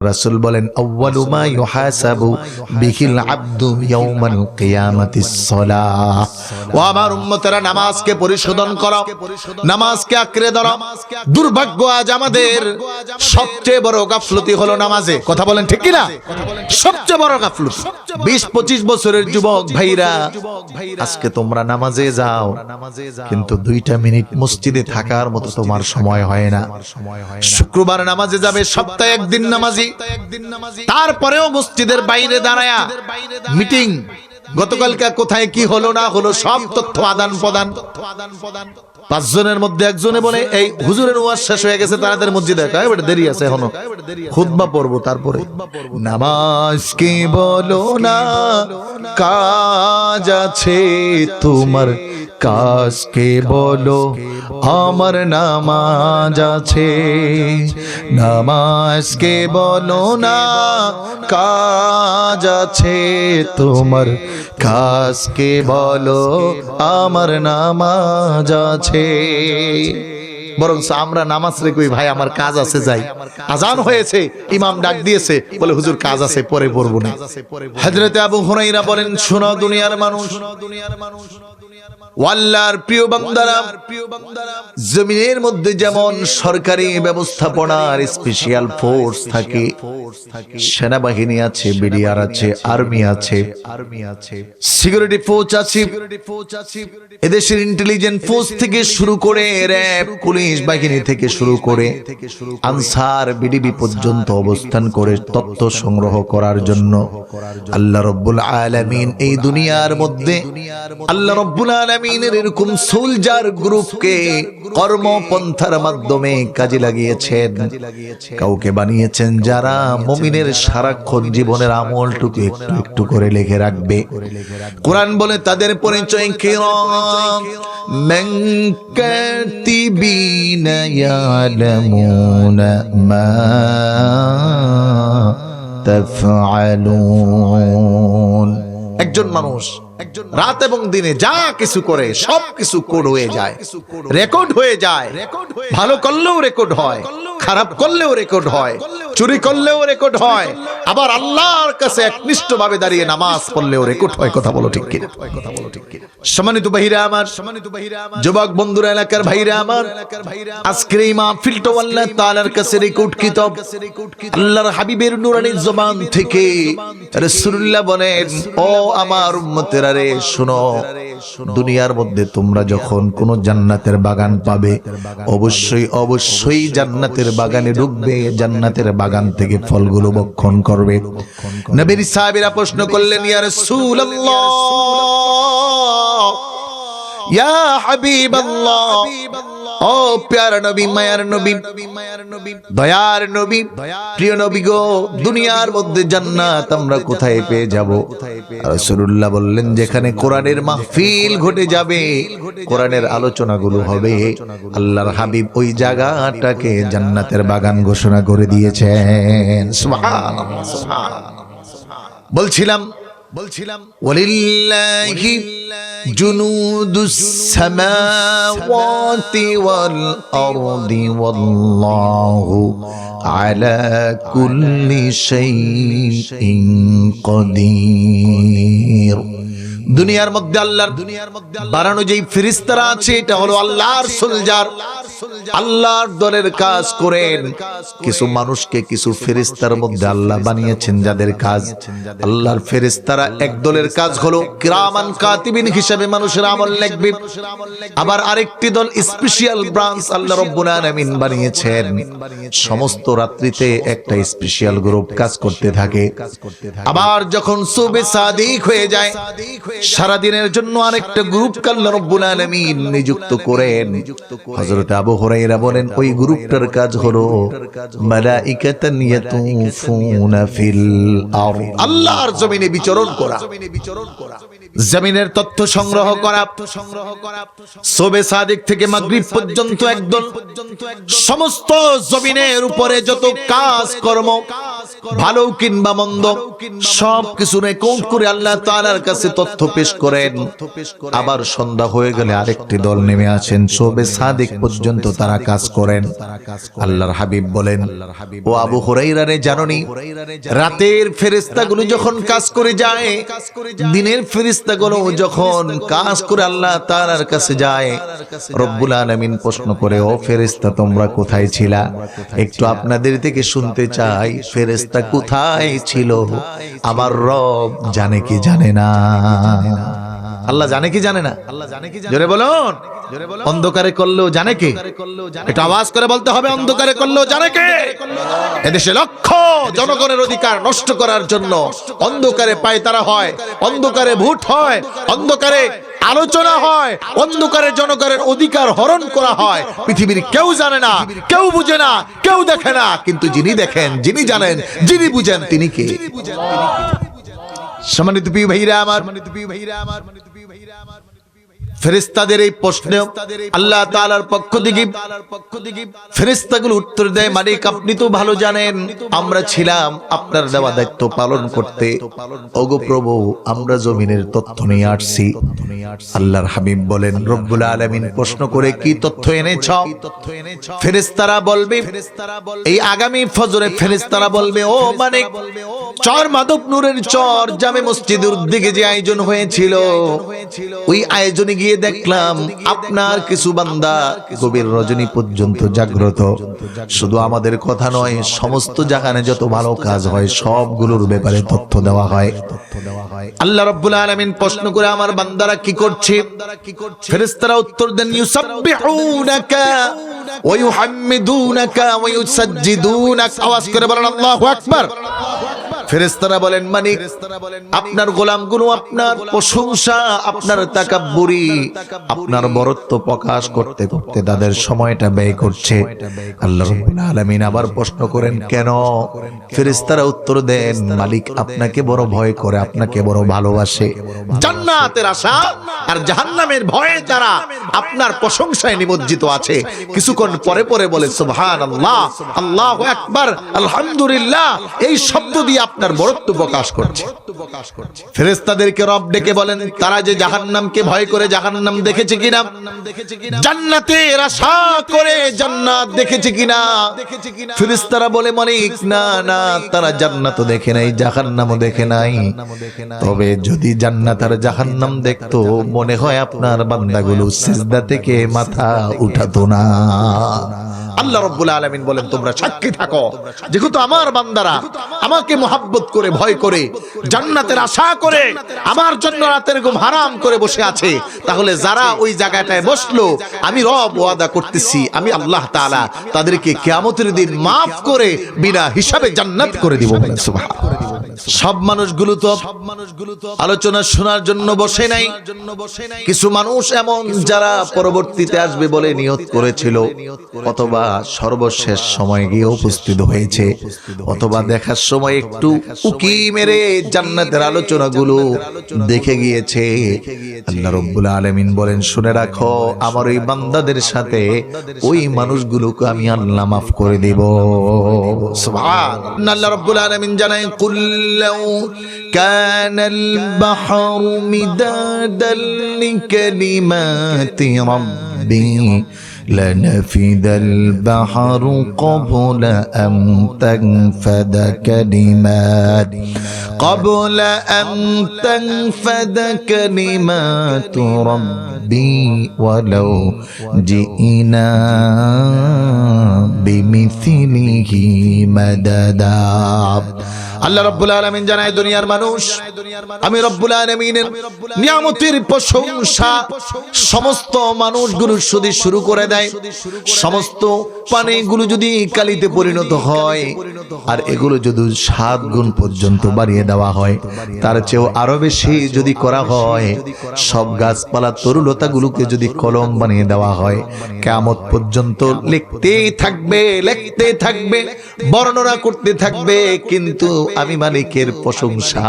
রাসূল বলেন আউয়ালু মা ইউহাসাবু বিহিল আবদু ইয়াউমাল কিয়ামাতিস সালাহ। ও আমার উম্মতেরা, নামাজকে পরিশোধন করো, নামাজকে আঁকড়ে ধরো। দুর্ভাগ্য, আজ আমাদের সবচেয়ে বড় গাফলতি হলো নামাজে। কথা বলেন ঠিক কি না? সবচেয়ে বড় গাফলতি। 20-25 বছরের যুবক ভাইরা, আজকে তোমরা নামাজে যাও, কিন্তু 2টা মিনিট মসজিদে থাকার মতো তোমার সময় হয় না। শুক্রবার নামাজে যাবে, সপ্তাহে একদিন নামাজি, তারপরেও মসজিদের বাইরে দাঁড়ায়া মিটিং, গতকালকে কোথায় কি হলো না হলো সব তথ্য আদান প্রদান। 5 জনের মধ্যে একজনে বলে এই হুজুরের ওয়াজ শেষ হয়ে গেছে, তাড়াতাড়ি মসজিদে দেরি আছে, এখনো খুতবা পড়বো। তারপরে নামাজ কি বলো না, কাজ আছে তোমার, কাজকে বলো আমার নামাজ আছে। নামাজকে বলো না, কাজ আছে তোমার, কাজকে বলো আমার নামাজ আছে। বরং আমরা নামাজ রেখে ভাই আমার কাজ আছে, যাই। আজান হয়েছে, ইমাম ডাক দিয়েছে, বলে হুজুর কাজ আছে, পরে পড়বো না। হযরতে আবু হুরায়রা বলেন, শোনো দুনিয়ার মানুষ, আল্লাহর প্রিয় বান্দারা, জমিনের মধ্যে যেমন সরকারি ব্যবস্থাপনার স্পেশাল ফোর্স থাকে, সেনাবাহিনী আছে, বিডিআর আছে, আর্মি আছে, সিকিউরিটি ফোর্স আছে, এদেশের ইন্টেলিজেন্স ফোর্স থেকে শুরু করে র‍্যাব, পুলিশ বাহিনী থেকে শুরু করে আনসার, বিডিবি পর্যন্ত অবস্থান করে তথ্য সংগ্রহ করার জন্য আল্লাহ রাব্বুল আলামিন এই দুনিয়ার মধ্যে, আল্লাহ রাব্বুল আলামিনের এরকম সোলজার গ্রুপকে কর্মপন্থার মাধ্যমে কাজে লাগিয়েছেন। কাউকে বানিয়েছেন যারা মুমিনের সারাক্ষণ জীবনের আমলটুকু একটু একটু করে লিখে রাখবে। কোরআন বলে তাদের পরিচয় কিরাম মান কাতিবিনা ইয়ালামুনা মা তাফআলুন। একজন মানুষ রাত এবং দিনে যা কিছু করে সব কিছু কোড হয়ে যায়, রেকর্ড হয়ে যায়। ভালো করলেও রেকর্ড হয়, খারাপ করলেও রেকর্ড হয়, চুরি করলেও রেকর্ড হয়, আবার আল্লাহর কাছে একনিষ্ঠভাবে দাঁড়িয়ে নামাজ পড়লেও রেকর্ড হয়। কথা বলো ঠিক কিনা? সম্মানিত ভাইরা আমার, যুবক বন্ধুরা, এলাকার ভাইরা আমার, আজকের এই মাহফিলটা আল্লাহ তাআলার কাছে রেকর্ডকৃত। আল্লাহর হাবিবের নূরানী জবান থেকে রাসূলুল্লাহ বলেন, ও আমার উম্মতেরা রে, শুনো, দুনিয়ার মধ্যে তোমরা যখন কোন জান্নাতের বাগান পাবে, অবশ্যই অবশ্যই জান্নাতের বাগানে ঢুকবে, জান্নাতের বাগান থেকে ফলগুলো ভক্ষণ করবে। নবীর সাহাবীরা প্রশ্ন করলেন, ইয়া রাসূলুল্লাহ, ইয়া হাবিবাল্লাহ, ও প্যারা নবী, মায়ার নবী, দয়ার নবী, প্রিয় নবী গো, দুনিয়ার মধ্যে জান্নাত আমরা কোথায় পেয়ে যাব? রাসূলুল্লাহ বললেন, যেখানে কোরআনের মাহফিল ঘটে যাবে, কোরআনের আলোচনাগুলো হবে, আল্লাহর হাবিব ওই জায়গাটাকে জান্নাতের বাগান ঘোষণা করে দিয়েছেন। সুবহানাল্লাহ, সুবহানাল্লাহ। বলছিলাম ওয়ালিল্লাহি জুনুদুস সামাওয়াতি ওয়াল আরদি ওয়াল্লাহু আলা কুল্লি শাইইন কাদির। দুনিয়ার মধ্যে আল্লাহর বানানো যেই ফেরেশতারা আছে, এটা হলো আল্লাহর সোলজার, আল্লাহর দলের কাজ করেন। কিছু মানুষকে কিছু ফেরেশতার মধ্যে আল্লাহ বানিয়েছেন যাদের কাজ, আল্লাহর ফেরেশতারা এক দলের কাজ হলো কিরামান কাতিবিন হিসেবে মানুষের আমল লিখবে। আবার আরেকটি দল স্পেশাল ব্রাঞ্চ আল্লাহ রাব্বুল আলামিন বানিয়েছেন, সমস্ত রাত্রিতে একটা স্পেশাল গ্রুপ কাজ করতে থাকে। আবার যখন সুবহে সাদিক হয়ে যায়, সারা দিনের জন্য আরেকটা গ্রুপ আল্লাহ রাব্বুল আলামিন নিযুক্ত করেন। হযরত আবু হুরায়রা বলেন, ওই গ্রুপটার কাজ হলো মালাইকাতান ইয়াতুফুনা ফিল আরদ, আল্লাহর জমিনে বিচরণ করা, জমিনের তথ্য সংগ্রহ করা। সুবহে সাদিক থেকে মাগরিব পর্যন্ত একদল সমস্ত জমিনের উপরে যত কাজ কর্ম ভালো কিংবা মন্দ সব কিছু রেকর্ড করে আল্লাহ তাআলার কাছে তথ্য পেশ করেন। আবার সন্ধ্যা হয়ে গেলে আরেকটি দল নেমে আসেন, শোবে সাদিক পর্যন্ত তারা কাজ করেন। আল্লাহর হাবিব বলেন, ও আবু হুরায়রা রে, জানোনি রাতের ফেরেশতাগুলো যখন কাজ করে যায়, দিনের ফেরেশতাগুলো যখন কাজ করে আল্লাহ তাআলার কাছে যায়, রব্বুল আলামিন প্রশ্ন করে, ও ফেরেশতা তোমরা কোথায় ছিলা? একটু আপনাদের থেকে শুনতে চাই, ফেরেশতা কোথায় ছিল? আমার রব জানে কি জানে না? আল্লাহ জানে কি জানে না? জোরে বলুন। অন্ধকারে করলেও জানে কে? এটা আওয়াজ করে বলতে হবে, অন্ধকারে করলেও জানে কে? এদেশে লক্ষ জনগণের অধিকার নষ্ট করার জন্য অন্ধকারে পায়তারা হয়, অন্ধকারে ভোট হয়, অন্ধকারে আলোচনা হয়, অন্ধকারে জনগণের অধিকার হরণ করা হয়। পৃথিবীর কেউ জানে না, কেউ বুঝে না, কেউ দেখে না, কিন্তু যিনি দেখেন, যিনি জানেন, যিনি বুঝেন, তিনি কে? সম্মানিত প্রিয় ভাইরা আমার, ফেরেশতাদের এই প্রশ্নে আল্লাহ তাআলার পক্ষ থেকে ফেরেশতাগুলো উত্তর দেয়, মালিক আপনি তো ভালো জানেন, আমরা ছিলাম আপনার দেওয়া দায়িত্ব পালন করতে। ওগো প্রভু, আমরা জমিনের তথ্য নিয়ে আসছি। আল্লাহর হাবিব বলেন, রব্বুল আলামিন প্রশ্ন করে, কি তথ্য এনেছ? ফেরেশতারা বলবে, এই আগামী ফজরে ফেরেশতারা বলবে, ও মালিক, চর মাধব নূরের চর জামে মসজিদের উদ্যোগে যে আয়োজন হয়েছিল, ওই আয়োজনে গিয়ে দেখলাম আপনার কিছু বান্দা গভীর রজনী পর্যন্ত জাগ্রত। শুধু আমাদের কথা নয়, সমস্ত জাহানে যত ভালো কাজ হয় সবগুলোর ব্যাপারে তথ্য দেওয়া হয়। আল্লাহ রাব্বুল আলামিন প্রশ্ন করে, আমার বান্দারা কি করছে? ফেরেশতারা উত্তর দেন, ইউসাব্বিহুনাকা ওয়া ইউহাম্মিদুনাকা ওয়া ইউসাজ্জিদুনাকা। আওয়াজ করে বলেন আল্লাহু আকবার। ফেরেশতারা বলেন, মালিক আপনার গোলামগুলো আপনার প্রশংসা, আপনার তাকাব্বুরি, আপনার বরত্ব প্রকাশ করতে করতে তাদের সময়টা ব্যয় করছে। আল্লাহ রাব্বুল আলামিন আবার প্রশ্ন করেন, কেন? ফেরেশতারা উত্তর দেন, মালিক আপনাকে বড় ভয় করে, আপনাকে বড় ভালোবাসে। জান্নাতের আশা আর জাহান্নামের ভয়ে তারা আপনার প্রশংসায় নিমজ্জিত আছে। কিছুক্ষণ পরে পরে বলে সুবহানাল্লাহ, আল্লাহু আকবার, আলহামদুলিল্লাহ, এই শব্দ দিয়ে আপনার বরত্ব প্রকাশ করছে। ফেরেশতাদেরকে রব ডেকে বলেন, তারা যে জাহান্নামকে ভয় করে জাহান্নাম দেখেছে কিনা, জান্নাতের আশা করে জান্নাত দেখেছে কিনা? ফেরেশতারা বলে, মালিক না না, তারা জান্নাতও দেখে নাই, জাহান্নামও দেখে নাই। তবে যদি জান্নাত আর জাহান্নাম দেখতো, মনে হয় আপনার বান্দাগুলো সিজদা থেকে মাথা উঠাতো না। আল্লাহ রাব্বুল আলামিন বলেন, তোমরা সাক্ষী থাকো, যেহেতু আমার বান্দারা আমাকে মহব্বত করে, ভয় করে, জান্নাতের আশা করে আমার জন্য রাতের ঘুম হারাম করে বসে আছে, তাহলে যারা ওই জায়গাটায় বসলো, আমি রব ওয়াদা করতেছি, আমি আল্লাহ তাআলা তাদেরকে কিয়ামতের দিন মাফ করে বিনা হিসাবে জান্নাত করে দিব। বলেন সুবহানাল্লাহ। সব মানুষগুলো তো আলোচনা শোনার জন্য বসে নাই। কিছু মানুষ এমন যারা পরবর্তীতে আসবে বলে নিয়ত করেছিল, অথবা সর্বশেষ সময় গিয়ে উপস্থিত হয়েছে, অথবা দেখার সময় একটু উকি মেরে জান্নাতের আলোচনাগুলো দেখে গিয়েছে। আল্লাহ রাব্বুল আলামিন বলেন, শুনে রাখো, আমার ওই বান্দাদের সাথে ওই মানুষগুলোকে আমি আল্লাহ মাফ করে দেব। সুবহানাল্লাহ। আল্লাহ রাব্বুল আলামিন জানায়, কুল্লাউ কানাল বাহরু মিদাদাল লিকালিমাতি রাব্বি لنفد البحر قبل أن تنفد كلمات ربي ولو جئنا بمثله مددا। আল্লাহ রাব্বুল আলামিন জানায়, দুনিয়ার মানুষ, আমি রব্বুল আলামিনের নিয়ামতের প্রশংসা সমস্ত মানুষগুলো যদি শুরু করে দেয়, সমস্ত পানিগুলো যদি কালিতে পরিণত হয়, আর এগুলো যদি 7 গুণ পর্যন্ত বাড়িয়ে দেওয়া হয়, তার চেয়েও আরো বেশি যদি করা হয়, সব গাছপালা তরুলতাগুলোকে যদি কলম বানিয়ে দেওয়া হয়, কিয়ামত পর্যন্ত লিখতেই থাকবে, লিখতে থাকবে, বর্ণনা করতে থাকবে, কিন্তু আমি মালিকের প্রশংসা,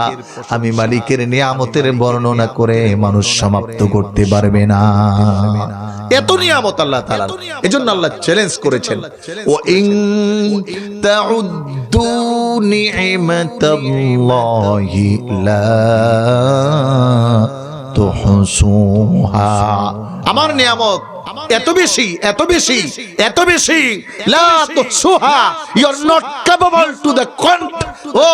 আমি মালিকের নিয়ামতের বর্ণনা করে মানুষ সমাপ্ত করতে পারবে না। এত নিয়ামত আল্লাহ তাআলার। এজন্য আল্লাহ চ্যালেঞ্জ করেছেন, ওয়া ইন তাউদ্দু নি'মাতাল্লাহি লা তুহসুহা। আমার নিয়ামত এত বেশি, এত বেশি, এত বেশি, লা তুহসুহা, you are not capable to the count. ও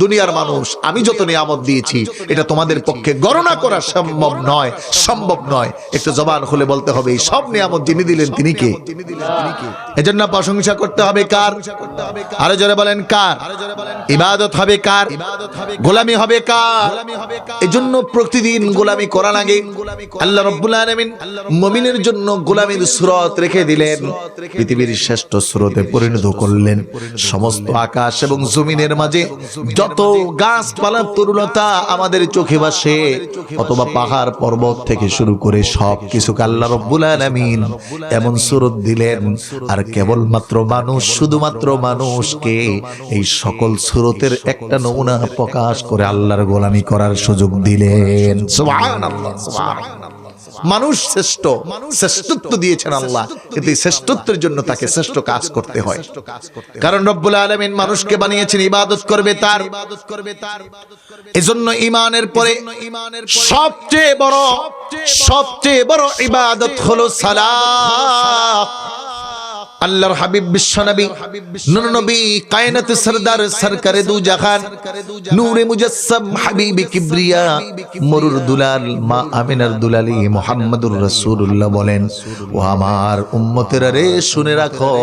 দুনিয়ার মানুষ, আমি যত নিয়ামত দিয়েছি এটা তোমাদের পক্ষে গণনা করা সম্ভব নয়, সম্ভব নয়। একটু জবান খুলে বলতে হবে, এই সব নিয়ামত যিনি দিলেন তিনি কে? এজন্য প্রশংসা করতে হবে কার? আরো জোরে বলেন কার? ইবাদত হবে কার? গোলামি হবে কার? এজন্য প্রতিদিন গোলামি করা লাগে। আল্লাহ রাব্বুল আলামিন মুমিনের জন্য গোলামির সূরত রেখে দিলেন, পৃথিবীর শ্রেষ্ঠ সূরতে পরিণত করলেন। সমস্ত আকাশ এবং জমিনের মাঝে যত গাছপালা তরুলতা আমাদের চোখে ভাসে, অথবা পাহাড় পর্বত থেকে শুরু করে সব কিছুকে আল্লাহ রাব্বুল আলামিন এমন সূরত দিলেন। আর কেবলমাত্র মানুষ, শুধুমাত্র মানুষকে এই সকল সূরতের একটা নমুনা প্রকাশ করে আল্লাহর গোলামি করার সুযোগ দিলেন। সুবহানাল্লাহ, সুবহানাল্লাহ। মানুষ শ্রেষ্ঠ, শ্রেষ্ঠত্ব দিয়েছেন আল্লাহ, কিন্তু এই শ্রেষ্ঠত্বের জন্য তাকে শ্রেষ্ঠ কাজ করতে হয়। কারণ রব্বুল আলামিন মানুষকে বানিয়েছেন ইবাদত করবে তার। এজন্য ঈমানের পরে সবচেয়ে বড় ইবাদত হলো সালাত। আল্লাহর হাবিব বিশ্বনবী নূর নবী কায়নাত সরদার সরকারে দু জাহান নূরে মুজাসসাম হাবিবে কিবরিয়া মরুর দুলাল মা আমিনার দুলালি মুহাম্মদুর রাসূলুল্লাহ বলেন, ও আমার উম্মতেরা রে, শুনে রাখো,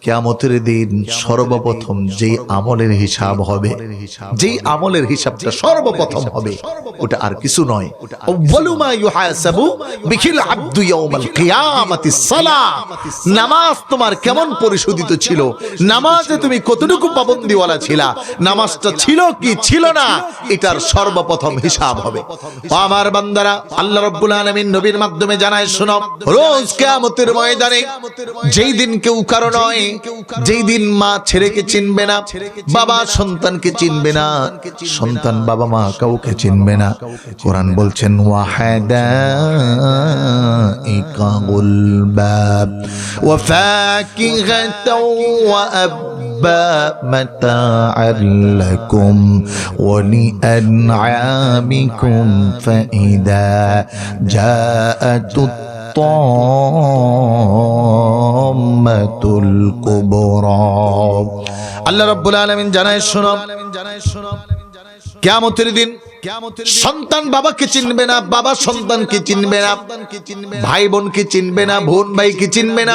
কিয়ামতের দিন সর্বপ্রথম যেই আমলের হিসাব হবে, যেই আমলের হিসাবটা সর্বপ্রথম হবে, ওটা আর কিছু নয়, আউয়ালু মা ইউহাসাবু বিহিল আবদু ইয়াউমাল কিয়ামাতিস সালাহ। নামাজ তোমার কেমন পরিশোধিত ছিল, নামাজে তুমি কতটুকু পাবন্দিওয়ালা ছিলা, নামাজটা ছিল কি ছিল না, এটার সর্বপ্রথম হিসাব হবে। আমার বান্দারা, আল্লাহ রাব্বুল আলামিন নবীর মাধ্যমে জানায়, শোনো, রোজ কিয়ামতের ময়দানে যেই দিন কেউ কারো নয়, যেই দিন মা ছেলেকে চিনবে না, বাবা সন্তানকে চিনবে না, সন্তান বাবা মা কাউকে চিনবে না। কোরআন বলছেন, ওয়াহাদাইকাল বাব ওয়া ফাকিহাতাও ওয়া আব্বা মাতা'আল লাকুম ওয়া লিআন'আমিকুম ফাইদা জাআতুত তাম্মাতুল কুবরা। আল্লাহ রাব্বুল আলামিন জানায়, শোনো, কিয়ামতের দিন সন্তান বাবাকে চিনবে না, বাবা সন্তানকে চিনবে না, ভাই বোনকে চিনবে না, বোন ভাইকে চিনবে না,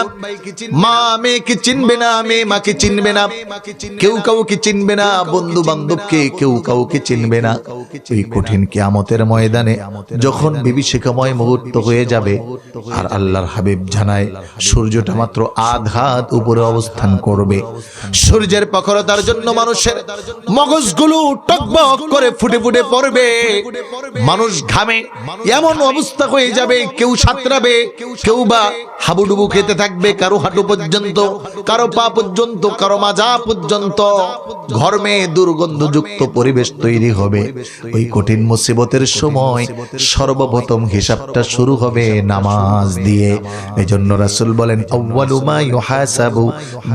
মা মেয়েকে চিনবে না, মেয়ে মাকে চিনবে না, কেউ কাউকে চিনবে না, বন্ধু বান্ধবকে কেউ কাউকে চিনবে না। এই কঠিন কিয়ামতের ময়দানে যখন বিভীষিকাময় মুহূর্ত হয়ে যাবে, আর আল্লাহর হাবিব জানায়, সূর্যটা মাত্র আধাত উপরে অবস্থান করবে। সূর্যের প্রখরতার জন্য মানুষের মগজগুলো টকবক করে ফুটে ফুটে পড়বে, মানুষ ঘামে, এমন অবস্থা হয়ে যাবে, কেউ সাঁতরাবে, কেউ বা হাবুডুবু খেতে থাকবে, কারো হাঁটু পর্যন্ত, কারো পা পর্যন্ত, কারো মাজা পর্যন্ত ঘর্মে দুর্গন্ধযুক্ত পরিবেশ তৈরি হবে। ওই কঠিন মুসিবতের সময় সর্বপ্রথম হিসাবটা শুরু হবে নামাজ দিয়ে। এজন্য রাসূল বলেন, আউয়ালু মা ইউহাসাবু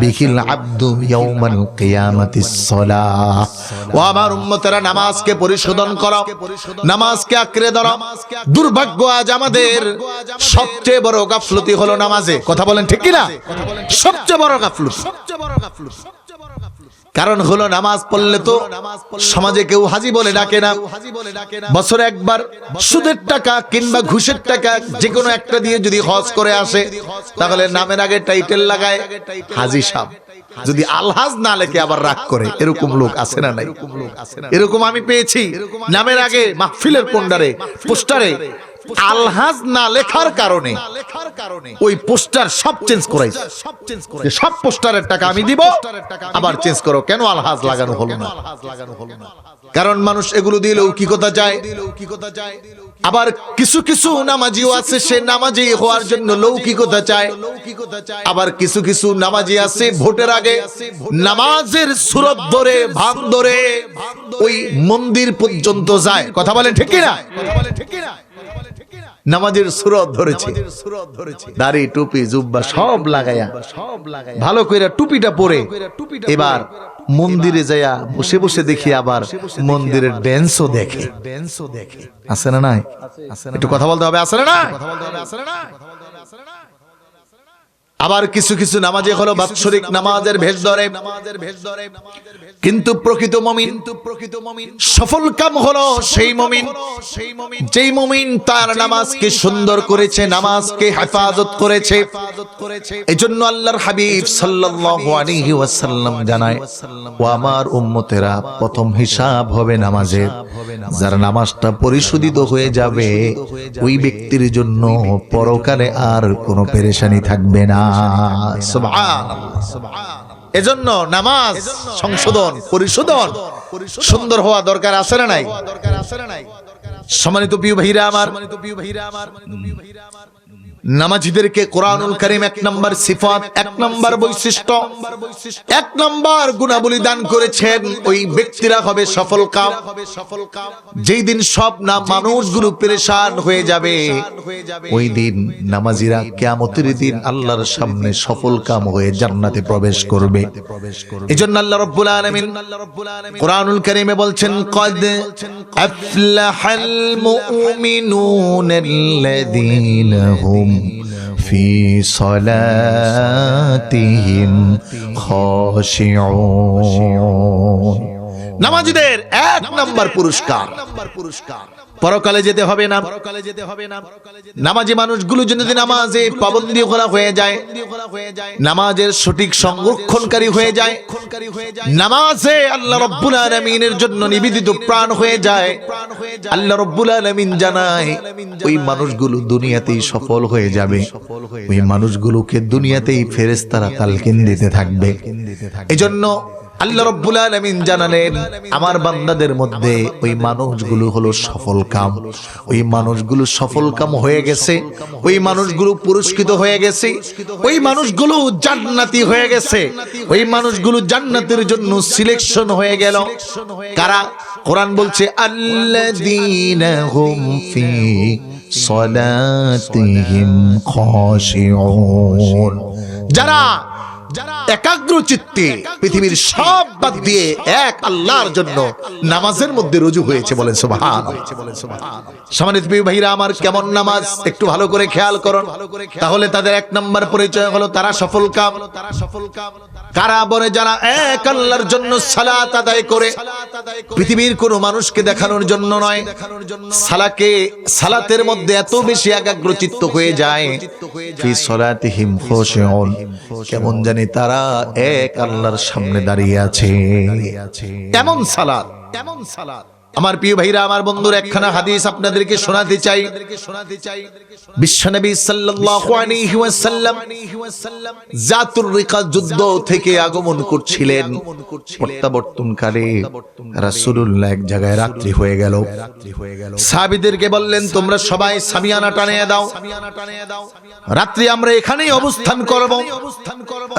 বিহিল আবদু ইয়াউমাল কিয়ামাতিস সালাহ। ও আমার উম্মতেরা, নামাজকে পরিশোধন করো, নামাজকে আঁকড়ে ধরো। দুর্ভাগ্য, আজ আমাদের সবচেয়ে বড় গাফলতি হলো নামাজে। কথা বলেন ঠিক কিনা? সবচেয়ে বড় গাফলতি। কারণ হলো, নামাজ পড়লে তো সমাজে কেউ হাজি বলে ডাকে না। বছরে একবার সুদের টাকা কিংবা ঘুষের টাকা যে কোনো একটা দিয়ে যদি হজ করে আসে, তাহলে নামের আগে টাইটেল লাগায় হাজি সাহেব। যদি আলহাজ না লেখে আবার রাগ করে, এরকম লোক আছে না নাই? এরকম আমি পেয়েছি। নামের আগে মাহফিলের পোস্টারে আলহাজ না লেখার কারণে ওই পোস্টার সব চেঞ্জ করাইছে। সব পোস্টারের টাকা আমি দিব, আবার চেঞ্জ করো, কেন আলহাজ লাগানো হলো না? কারণ মানুষ এগুলো দিয়ে লৌকিকতা চায়। আবার কিছু কিছু নামাজিও আছে, সে নামাজি হওয়ার জন্য লৌকিকতা চায়। আবার কিছু কিছু নামাজি আছে, ভোটের আগে নামাজের সূরত ধরে, ভাব ধরে ওই মন্দির পর্যন্ত যায়। কথা বলেন ঠিক কিনা? নামাজের সুরত ধরেছে, দাড়ি টুপি জুব্বা সব লাগায়া ভালো করে টুপিটা পরে এবার মন্দিরে যায়া বসে বসে দেখি আবার মন্দিরের ড্যান্সও দেখে। আছে না নাই? একটু কথা বলতে হবে, আছে না না? আবার কিছু কিছু নামাজে হলো বাৎসরিক নামাজের ভেষ ধরে, কিন্তু প্রকৃত মুমিন সফল কাম হলো সেই মুমিন যেই মুমিন তার নামাজকে সুন্দর করেছে, নামাজকে হেফাজত করেছে। এজন্য আল্লাহর হাবিব সাল্লাল্লাহু আলাইহি ওয়াসাল্লাম জানায়, ও আমার উম্মতেরা, প্রথম হিসাব হবে নামাজের। যার নামাজটা পরিশোধিত হয়ে যাবে ওই ব্যক্তির জন্য পরকালে আর কোনো পেরেশানি থাকবে না। এজন্য নামাজ সংশোধন, পরিশোধন সুন্দর হওয়া দরকার, আছে না নাই? সম্মানিত প্রিয় ভাইরা আমার, নামাজীদেরকে কোরআনুল কারীম 1 নম্বর সিফাত, 1 নম্বর বৈশিষ্ট্য, 1 নম্বর গুণাবলী দান করেছেন। ওই ব্যক্তিরা হবে সফল কাম। যেই দিন সব মানুষগুলো পেরেশান হয়ে যাবে ওই দিন নামাজীরা কিয়ামতের দিন আল্লাহর সামনে সফল কাম হয়ে জান্নাতে প্রবেশ করবে। এজন্য আল্লাহ রাব্বুল আলামিন কোরআনুল কারীমে বলছেন, ক্বাদ আফলাহাল মুমিনুনাল্লাযীনা হুম ফি সালাতিহিম খাশিউন। নামাজীদের 1 নম্বর পুরস্কার, পরকালে যেতে হবে না। নামাজি মানুষগুলো যদি নামাজে পাবন্দী করা হয়ে যায়, নামাজের সঠিক সংরক্ষণকারী হয়ে যায়, নামাজে আল্লাহ রাব্বুল আলামিনের জন্য নিবেদিত প্রাণ হয়ে যায়, আল্লাহ রাব্বুল আলামিন জানায় ওই মানুষগুলো দুনিয়াতেই সফল হয়ে যাবে। ওই মানুষগুলোকে দুনিয়াতেই ফেরেশতারা তালকিন দিতে থাকবে। এজন্য আল্লাহ রাব্বুল আলামিন জানালেন, আমার বান্দাদের মধ্যে ওই মানুষগুলো হলো সফল কাম। ওই মানুষগুলো সফল কাম হয়ে গেছে, ওই মানুষগুলো পুরস্কৃত হয়ে গেছে, ওই মানুষগুলো জান্নাতি হয়ে গেছে, ওই মানুষগুলো জান্নাতের জন্য সিলেকশন হয়ে গেল। কারা? কোরআন বলছে, আল্লাযীনা হুম ফি সালাতিহিম খাশিউন। যারা একাগ্র চিত্তে পৃথিবীর সব বাদ দিয়ে এক আল্লাহর জন্য নামাজের মধ্যে রুজু হয়েছে, বলেন সুবহানাল্লাহ। সম্মানিত ভাইরা আমার, কেমন নামাজ একটু ভালো করে খেয়াল করুন, তাহলে তাদের 1 নম্বর পরিচয় হলো তারা সফল কাম। কারা? বলে যারা এক আল্লাহর জন্য সালাত আদায় করে, পৃথিবীর কোনো মানুষকে দেখানোর জন্য নয়, সালাতের মধ্যে এত বেশি একাগ্র চিত্ত হয়ে যায়, ফি সালাতিহিম খাশিউন, কেমন জানি তারা এক আল্লাহর সামনে দাঁড়িয়ে আছে। কেমন সালাত! আমার প্রিয় ভাইরা আমার, বন্ধুরা, একখানা হাদিস আপনাদেরকে শোনাতে চাই। বিশ্বনবী সাল্লাল্লাহু আলাইহি ওয়াসাল্লাম জাতুর রিকা যুদ্ধ থেকে আগমন করছিলেন। প্রত্যাবর্তনকালে রাসূলুল্লাহ এক জায়গায় রাত্রি হয়ে গেল। সাহাবীদেরকে বললেন, তোমরা সবাই সামিয়ানা টানিয়ে দাও, রাত্রি আমরা এখানেই অবস্থান করব।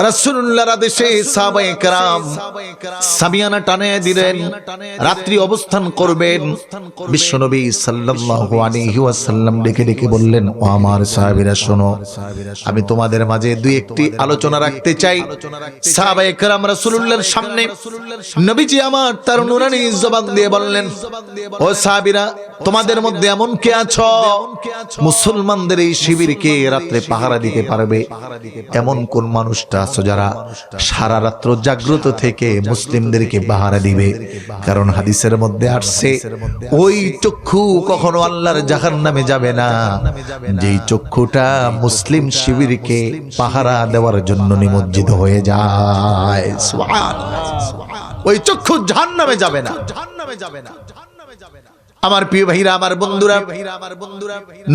রাসূলুল্লাহর আদেশে সাহাবায়ে কেরাম সামিয়ানা টানিয়ে দিলেন, রাত্রি অবস্থান করবেন। বিশ্বনবী সাল্লাল্লাহু আলাইহি ওয়াসাল্লাম ডেকে ডেকে বললেন, ও আমার সাহাবীরা শোনো, আমি তোমাদের মাঝে দুই একটি আলোচনা রাখতে চাই। সাহাবায়ে কেরাম রাসূলুল্লাহর সামনে, নবীজি আমার তার নুরানি জবান দিয়ে বললেন, ও সাহাবীরা, তোমাদের মধ্যে এমন কে আছো মুসলমানদের এই শিবিরকে রাত্রে পাহারা দিতে পারবে? এমন কোন মানুষটা আছো যারা সারা রাত্র জাগ্রত থেকে মুসলিমদেরকে পাহারা দিবে? কারণ হাদিসের মধ্যে আসছে, ওই চক্ষু কখনো আল্লাহর জাহান্নামে যাবে না যেই চক্ষুটা মুসলিম শিবিরকে পাহারা দেওয়ার জন্য নিমজ্জিত হয়ে যায়। সুবহানাল্লাহ। ওই চক্ষু জাহান্নামে যাবে না। আমার প্রিয় ভাইরা আমার, বন্ধুরা,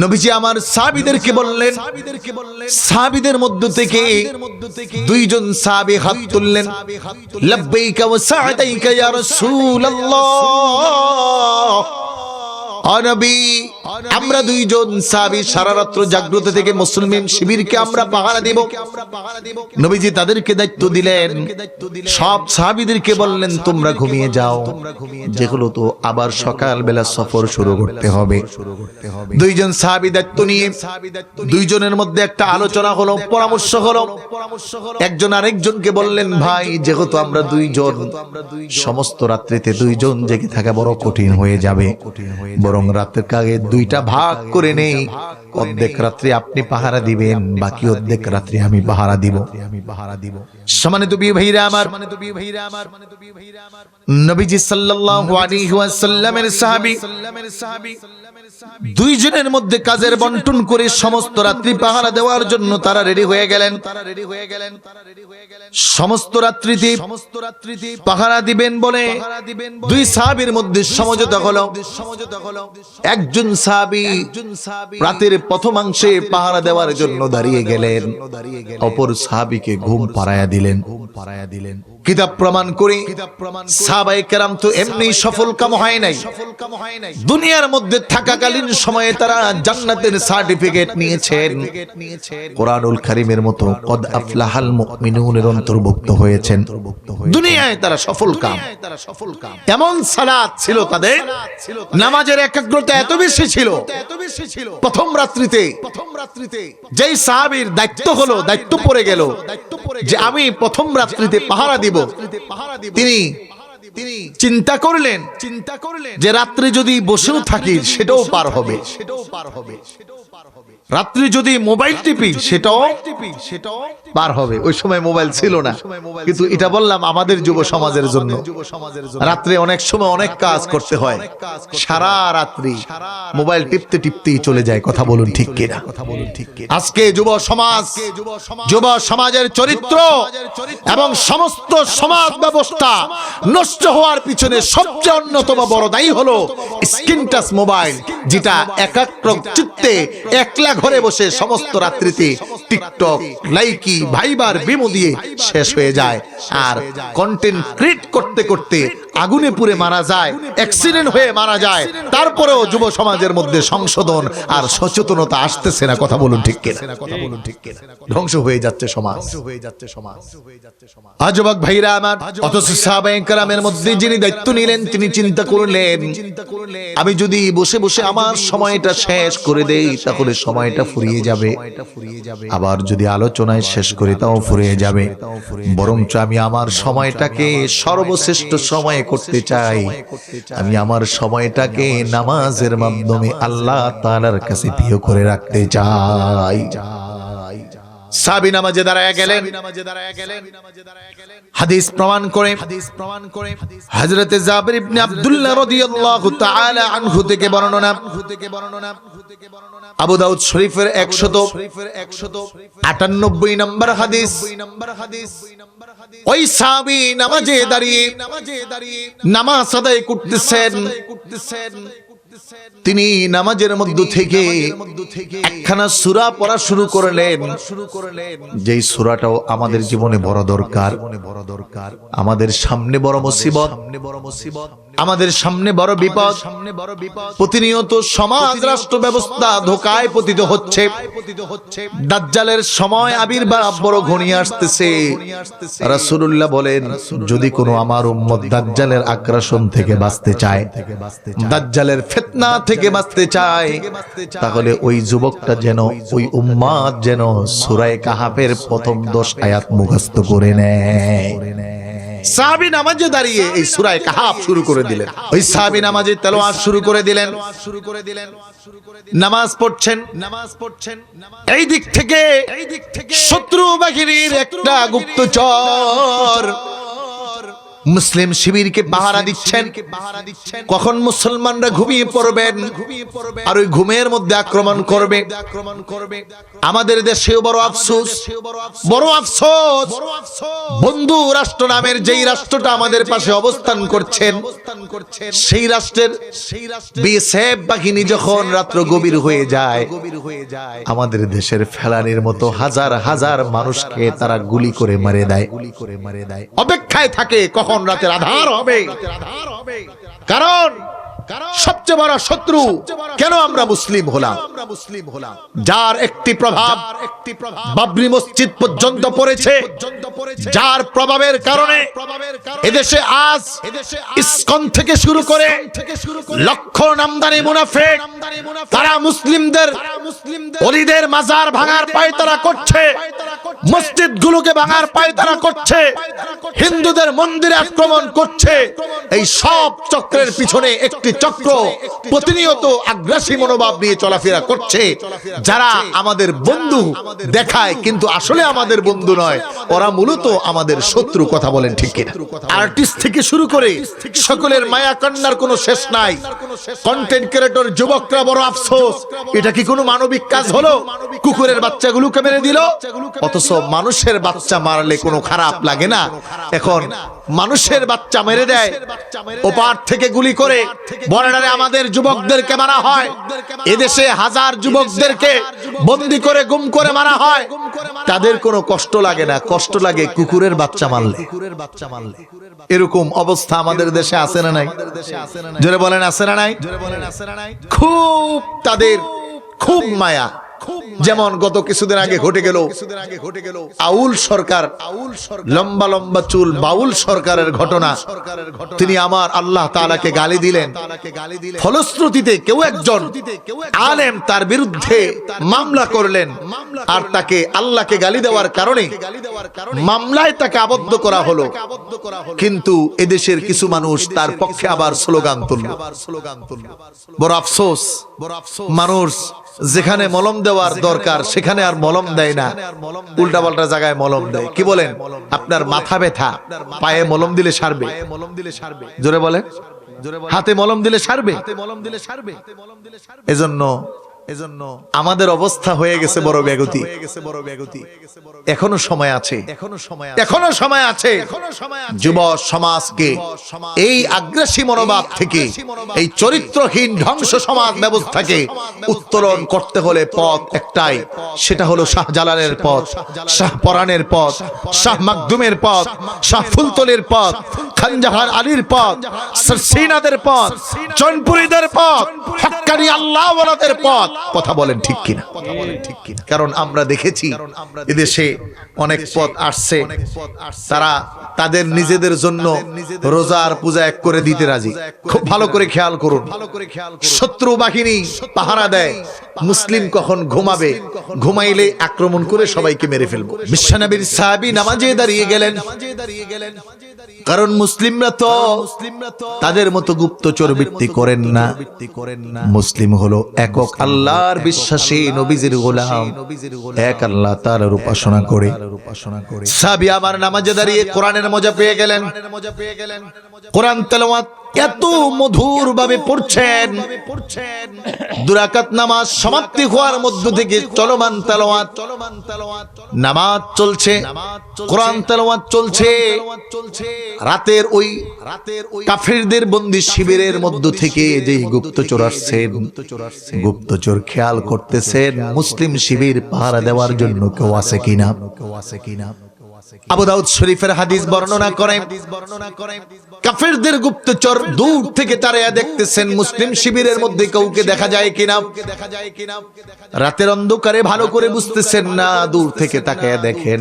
নবীজি আমার সাহাবীদেরকে বললেন, সাহাবীদের মধ্য থেকে দুইজন সাহাবী হাত তুললেন, লাব্বাইকা ওয়া সা'দাইকা ইয়া রাসূলুল্লাহ। ও নবী, আমরা দুইজন সাহাবী সারা রাত্র জাগ্রত থেকে মুসলমান শিবিরকে আমরা পাহারা দেব। নবীজি তাদেরকে দায়িত্ব দিলেন, সব সাহাবীদেরকে বললেন তোমরা ঘুমিয়ে যাও, যেগুলো তো আবার সকাল বেলা সফর শুরু করতে হবে। দুইজন সাহাবী দায়িত্ব নিয়ে দুইজনের মধ্যে একটা আলোচনা হলো, পরামর্শ হলো। একজন আরেকজনকে বললেন, ভাই যেহেতু আমরা দুইজন, সমস্ত রাত্রিতে দুইজন জেগে থাকা বড় কঠিন হয়ে যাবে, বরং রাতের আগে দুইটা ভাগ করে নেই। অর্ধেক রাত্রি আপনি পাহারা দিবেন, বাকি অর্ধেক রাত্রি আমি পাহারা দিব। সম্মানিত বিয়ে ভাইরা আমার, নবীজি সাল্লাল্লাহু আলাইহি ওয়াসাল্লামের সাহাবী দুইজনের মধ্যে কাজের বন্টন করে সমস্ত রাত্রি পাহারা দেওয়ার জন্য তারা রেডি হয়ে গেলেন। সমস্ত রাত্রিতে পাহারা দিবেন বলে দুই সাহাবীর মধ্যে সমঝোতা হলো। একজন সাহাবী রাতের প্রথমাংশে পাহারা দেওয়ার জন্য দাঁড়িয়ে গেলেন, অপর সাহাবীকে ঘুম পাড়ায়া দিলেন। কিতাব প্রমাণ করে সাহাবায়ে কেরাম তো এমনি সফল কাম হয় নাই, দুনিয়ার মধ্যে থাকাকালীন সময়ে তারা জান্নাতের সার্টিফিকেট নিয়েছেন, কোরআনুল কারীমের মতো কদ আফলাহাল মুমিনুনের অন্তর্ভুক্ত হয়েছেন। দুনিয়ায় তারা সফল কাম। এমন সালাত ছিল তাদের, নামাজের একাগ্রতা এত বেশি ছিল। প্রথম রাত্রিতে যেই সাহাবীর দায়িত্ব হলো, দায়িত্ব পড়ে গেল যে আমি প্রথম রাত্রিতে পাহারা দিব, তিনি চিন্তা করলেন যে রাত্রি যদি বসেও থাকি সেটাও পার হবে, রাত্রি যদি মোবাইল টিপি সেটাও পার হবে। ওই সময় মোবাইল ছিল না, কিন্তু এটা বললাম আমাদের যুব সমাজের জন্য। রাত্রে অনেক সময় অনেক কাজ করতে হয়, সারা রাত্রি মোবাইল টিপতে টিপতেই চলে যায়। কথা বলুন ঠিক কিনা? আজকে যুব সমাজের চরিত্র এবং সমস্ত সমাজ ব্যবস্থা নষ্ট হওয়ার পিছনে সবচেয়ে অন্যতম বড় দায়ী হলো স্ক্রিন টাচ মোবাইল, যেটা একাগ্র চিত্তে একলা ঘরে বসে সমস্ত রাত্রিতে টিকটক, লাইকি, ভাইবার, বিমো দিয়ে শেষ হয়ে যায়। আর কন্টেন্ট ক্রিয়েট করতে করতে আগুনে পুড়ে মারা যায়, অ্যাক্সিডেন্ট হয়ে মারা যায়। তারপরেও যুব সমাজের মধ্যে সংশোধন আর সচেতনতা আসতেছে না। কথা বলুন ঠিক কিনা? ধ্বংস হয়ে যাচ্ছে সমাজ। যুবক ভাইরা আমার, অথচ সাহাবায়ে কেরামের মধ্যে যিনি দায়িত্ব নিলেন তিনি চিন্তা করলেন, আমি যদি বসে বসে আমার সময়টা শেষ করে দেই তাহলে সময়টা ফুরিয়ে যাবে, আবার যদি আলোচনায় শেষ করি তাও ফুরিয়ে যাবে। বরঞ্চ আমি আমার সময়টাকে সর্বশ্রেষ্ঠ সময় করতে চাই। আমি আমার সময়টাকে নামাজের মাধ্যমে আল্লাহ তাআলার কাছে প্রিয় করে রাখতে চাই। সাহাবী নামাজে দাঁড়ায় গেলেন। হাদিস প্রমাণ করে হযরত জাবির ইবনে আব্দুল্লাহ রাদিয়াল্লাহু তাআলা আনহু থেকে বর্ণনা, আবু দাউদ শরীফের 198 নম্বর হাদিস। ওই সাহাবী নামাজে দাঁড়িয়ে নামাজ আদায় করতেছেন। তিনি নামাজের মধ্য থেকে একখানা সূরা পড়া শুরু করলেন, যেই সূরাটাও আমাদের জীবনে বড় দরকার। আমাদের সামনে বড় মুসিবত, আমাদের সামনে বড় বিপদ। প্রতিনিয়ত সমাজ রাষ্ট্র ব্যবস্থা ধোঁকায় পতিত হচ্ছে। দাজ্জালের সময় আবির্ভাব বড় ঘনিয়ে আসতেছে। রাসূলুল্লাহ বলেন, যদি কোনো আমার উম্মত দাজ্জালের আগ্রাসন থেকে বাঁচতে চায়, দাজ্জালের ফিতনা থেকে বাঁচতে চায়, তাহলে ওই যুবকটা যেন, ওই উম্মত যেন সূরা কাহাফের প্রথম 10 আয়াত মুখস্থ করে নেয়। সাহাবী নামাজে দাঁড়িয়ে এই সূরা কাহাফ শুরু করে দিলেন। ওই সাহাবী নামাজে তেলাওয়াত শুরু করে দিলেন। নামাজ পড়ছেন। এই দিক থেকে শত্রু বাহিনীর একটা গুপ্তচর মুসলিম শিবিরকে পাহারা দিচ্ছেন। কখন মুসলমানরা ঘুমিয়ে পড়বেন আর ওই ঘুমের মধ্যে আক্রমণ করবে। আমাদের দেশেও বড় আফসোস, বন্ধু রাষ্ট্র নামের যেই রাষ্ট্রটা আমাদের পাশে অবস্থান করছেন, সেই রাষ্ট্রের বিএসএফ বাহিনী যখন রাত্র গভীর হয়ে যায়, আমাদের দেশের ফেলানির মতো হাজার হাজার মানুষকে তারা গুলি করে মেরে দেয়। অপেক্ষায় থাকে কখন রাতের আধার হবে। কারণ সবচেয়ে বড় শত্রু কেন আমরা মুসলিম হলাম? যার একটি প্রভাব বাবরি মসজিদ পর্যন্ত পড়েছে, যার প্রভাবের কারণে এদেশে আজ ইসকন থেকে শুরু করে লক্ষ নামদানি মুনাফিক তারা মুসলিমদের ওলিদের মাজার ভাঙার পায়তারা করছে, মসজিদগুলোকে ভাঙার পায়তারা করছে, হিন্দুদের মন্দিরে আক্রমণ করছে। এই সব চক্রের পিছনে একটি চক্র প্রতিনিয়ত আগ্রাসী মনোভাব নিয়ে চলাফেরা করছে, যারা আমাদের বন্ধু দেখায় কিন্তু আসলে আমাদের বন্ধু নয়, ওরা মূলত আমাদের শত্রু। কথা বলেন ঠিক কিনা? আর্টিস্ট থেকে শুরু করে সকলের মায়া কান্নার কোনো শেষ নাই। কন্টেন্ট ক্রিয়েটর যুবকরা বড় আফসোস, এটা কি কোনো মানবিক কাজ হলো? কুকুরের বাচ্চাগুলোকে মেরে দিল, অথচ মানুষের বাচ্চা মারলে কোনো খারাপ লাগে না। এখন মানুষের বাচ্চা মেরে দেয়, ওপার থেকে গুলি করে বর্ডারে আমাদের যুবকদেরকে মারা হয়। এদেশে হাজার যুবকদেরকে বন্দী করে গুম করে মারা হয়, তাদের কোনো কষ্ট লাগে না, কষ্ট লাগে কুকুরের বাচ্চা মারলে। এরকম অবস্থা আমাদের দেশে আছে না নাই? জোরে বলেন আছে না নাই? খুব তাদের খুব মায়া। যেমন গত কিছুদিন আগে ঘটে গেল আউল সরকার, লম্বা লম্বা চুল বাউল সরকারের ঘটনা। তিনি আমার আল্লাহ তাআলাকে গালি দিলেন, ফলশ্রুতিতে কেউ একজন আলেম তার বিরুদ্ধে মামলা করলেন, আর তাকে আল্লাহকে গালি দেওয়ার কারণে মামলায় তাকে আবদ্ধ করা হলো। কিন্তু এদেশের কিছু মানুষ তার পক্ষে আবার স্লোগান তুলল। বড় আফসোস, মানুষ যেখানে মলম দেওয়ার দরকার সেখানে আর মলম দেয় না, উল্টা পাল্টা জায়গায় মলম দেয়। কি বলেন? আপনার মাথা ব্যথা পায়ে মলম দিলে সারবে? জোরে বলেন, হাতে মলম দিলে সারবে? এজন্য আমাদের অবস্থা হয়ে গেছে বড় ব্যাগতি। এখনো সময় আছে, এখনো সময় আছে যুব সমাজকে এই আগ্রাসী মনোভাব থেকে, এই চরিত্রহীন ধ্বংস সমাজ ব্যবস্থাকে উত্তোলন করতে হলে পথ একটাই, সেটা হলো শাহজালালের পথ, শাহ পরানের পথ, শাহ মাকদুমের পথ, শাহ ফুলতলির পথ, খানজাহার আলীর পথ, সিনাদের পথ, জনপুরীদের পথ, হক্কানি আল্লাহওয়ালাদের পথ। কথা বলেন ঠিক কিনা? কারণ আমরা দেখেছি এদেশে অনেক পথ আসছে, তারা তাদের নিজেদের জন্য রোজার পূজা এক করে দিতে রাজি। খুব ভালো করে খেয়াল করুন, শত্রু বাহিনী পাহারা দেয়, মুসলিম কখন ঘুমাবে, ঘুমাইলে আক্রমণ করে সবাইকে মেরে ফেলবো। বিশ্বনবীর সাহাবী নামাজে দাঁড়িয়ে গেলেন, কারণ মুসলিমরা তো তাদের মতো গুপ্তচর বৃত্তি করেন না। মুসলিম হলো একক আল্লাহর বিশ্বাসী নবীজির গোলাম, এক আল্লাহ তাআলার উপাসনা করে। সাহাবী আমার নামাজে দাঁড়িয়ে কোরআনের মজা পেয়ে গেলেন। কোরআন তেলাওয়াত এত মধুর ভাবে পড়ছেন, দুরাকাত নামাজ সমাপ্তি হওয়ার মধ্য থেকে চলমান তেলাওয়াত, নামাজ চলছে, কোরআন তেলাওয়াত চলছে। রাতের ওই কাফেরদের বন্দী শিবিরের মধ্য থেকে যে গুপ্তচর আসছেন, গুপ্তচর খেয়াল করতেছেন মুসলিম শিবির পাহারা দেওয়ার জন্য কেউ আছে কিনা। আবু দাউদ শরীফের হাদিস বর্ণনা করেন, কাফেরদের গুপ্তচর দূর থেকে তাড়ায়া দেখতেছেন মুসলিম শিবিরের মধ্যে কাউকে দেখা যায় কিনা। রাতের অন্ধকারে ভালো করে বুঝতেছেন না, দূর থেকে তাকায়া দেখেন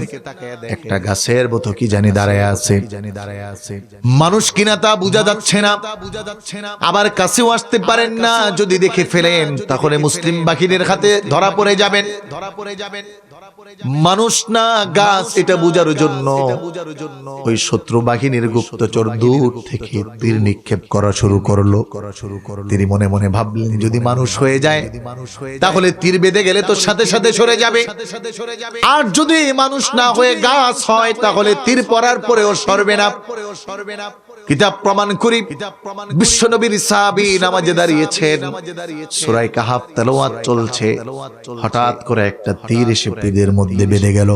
একটা গাছের মতো কি জানি দাঁড়ায় আছে, মানুষ কিনা তা বোঝা যাচ্ছে না, আবার কাছেও আসতে পারেন না। যদি দেখে ফেলেন তাহলে মুসলিম বাহিনীর হাতে ধরা পড়ে যাবেন। মানুষ না গাছ, এটা বোঝার জন্য ওই শত্রু বাহিনীর গুপ্তচর দূর থেকে তীর নিক্ষেপ করা শুরু করলো। তিনি মনে মনে ভাবলেন যদি মানুষ হয়ে যায় তাহলে তীর বেঁধে গেলে তো সাথে সাথে সরে যাবে, আর যদি মানুষ না হয়ে গাছ হয় তাহলে তীর পড়ার পরেও সরবে না। কিতাব প্রমাণ করি, বিশ্বনবীর সাহাবী নামাজে দাঁড়িয়েছেন, সূরা কাহাফ তেলাওয়াত চলছে, হঠাৎ করে একটা তীর এসে পিঠের মধ্যে বেঁধে গেল।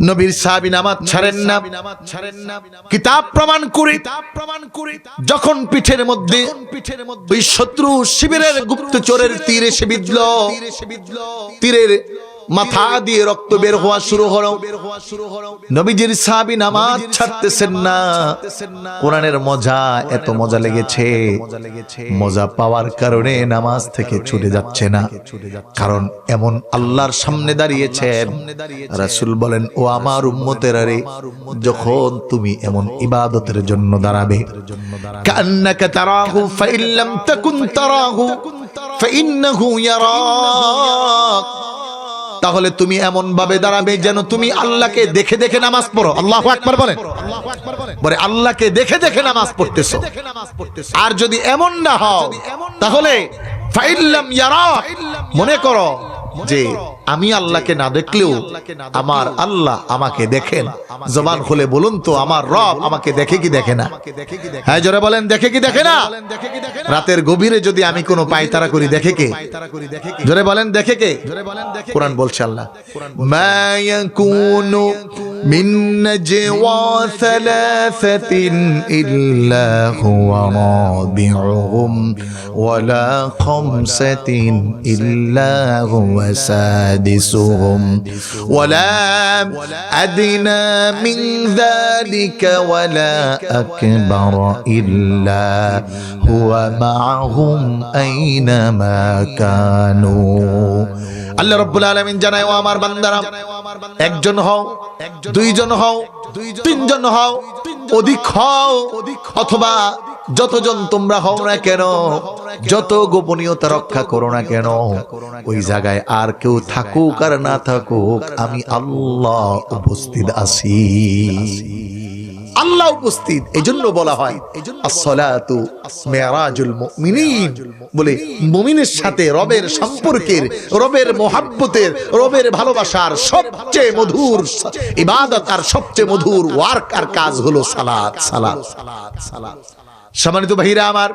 নবীর সাহাবী নামাজ ছাড়েন না। কিতাব প্রমাণ করি, যখন পিঠের মধ্যে ওই শত্রু শিবিরের গুপ্তচরের তীর এসে বিঁধল, তীরের মাথা দিয়ে রক্ত বের হওয়া শুরু হলো। নবীজির সাহাবী নামাজ ছাড়তেছেন না। কোরআনের মজা, এত মজা লেগেছে, মজা পাওয়ার কারণে নামাজ থেকে ছুটে যাচ্ছে না। কারণ এমন আল্লাহর সামনে দাঁড়িয়েছেন। রাসূল বলেন, ও আমার উম্মতেরা রে, যখন তুমি এমন ইবাদতের জন্য দাঁড়াবে, কান্নাকা তারাহু ফাইল্লাম তাকুন তারাহু ফাইন্নাহু ইয়ারাক, তাহলে তুমি এমন ভাবে দাঁড়াবে যেন তুমি আল্লাহকে দেখে দেখে নামাজ পড়ো। আল্লাহু আকবার বলেন। বলে আল্লাহকে দেখে দেখে নামাজ পড়তেছো। আর যদি এমন না হও, তাহলে ফাইল্লাম ইয়ারাক, মনে করো যে আমি আল্লাহকে না দেখলেও আমার আল্লাহ আমাকে দেখেন। জবান খুলে বলুন তো, আমার রব আমাকে দেখে কি দেখে না? হ্যাঁ, জোরে বলেন, দেখে কি দেখে না? রাতের গভীরে যদি আমি কোনো পায়তারা করি, দেখে কে? জোরে বলেন, দেখে কে? কোরআন বলছে আল্লাহ, মা ইয়াকুনু মিন নাজওয়া সালাসাতিন ইল্লা হুয়া রাবিউহুম ওয়ালা খামসাতিন ইল্লা হুয়া সাদিসুহুম ওয়ালা আদনা মিন যালিকা ওয়ালা আকবার ইল্লা হুয়া মাআহুম আইনামা কানু। আল্লাহ রাব্বুল আলামিন জানায়, ও আমার বান্দারা, একজন হও, দুইজন হও, তিনজন হও, অধিক হও, অথবা যতজন তোমরা হও না কেন, যত গোপনীয়তা রক্ষা করো না কেন, ওই জায়গায় আর কেউ থাকুক আর না থাকুক, আমি আল্লাহ উপস্থিত আছি। আল্লাহ উপস্থিত। এজন্য বলা হয় আসসালাতু মিরাজুল মুমিনিন, বলে মুমিনের সাথে রবের সম্পর্কের, রবের মোহাব্বতের, রবের ভালোবাসার সবচেয়ে মধুর ইবাদত আর সবচেয়ে মধুর ওয়ার্ক আর কাজ হলো সালাত। সালাত, সালাত। সম্মানিত ভাইরা আমার,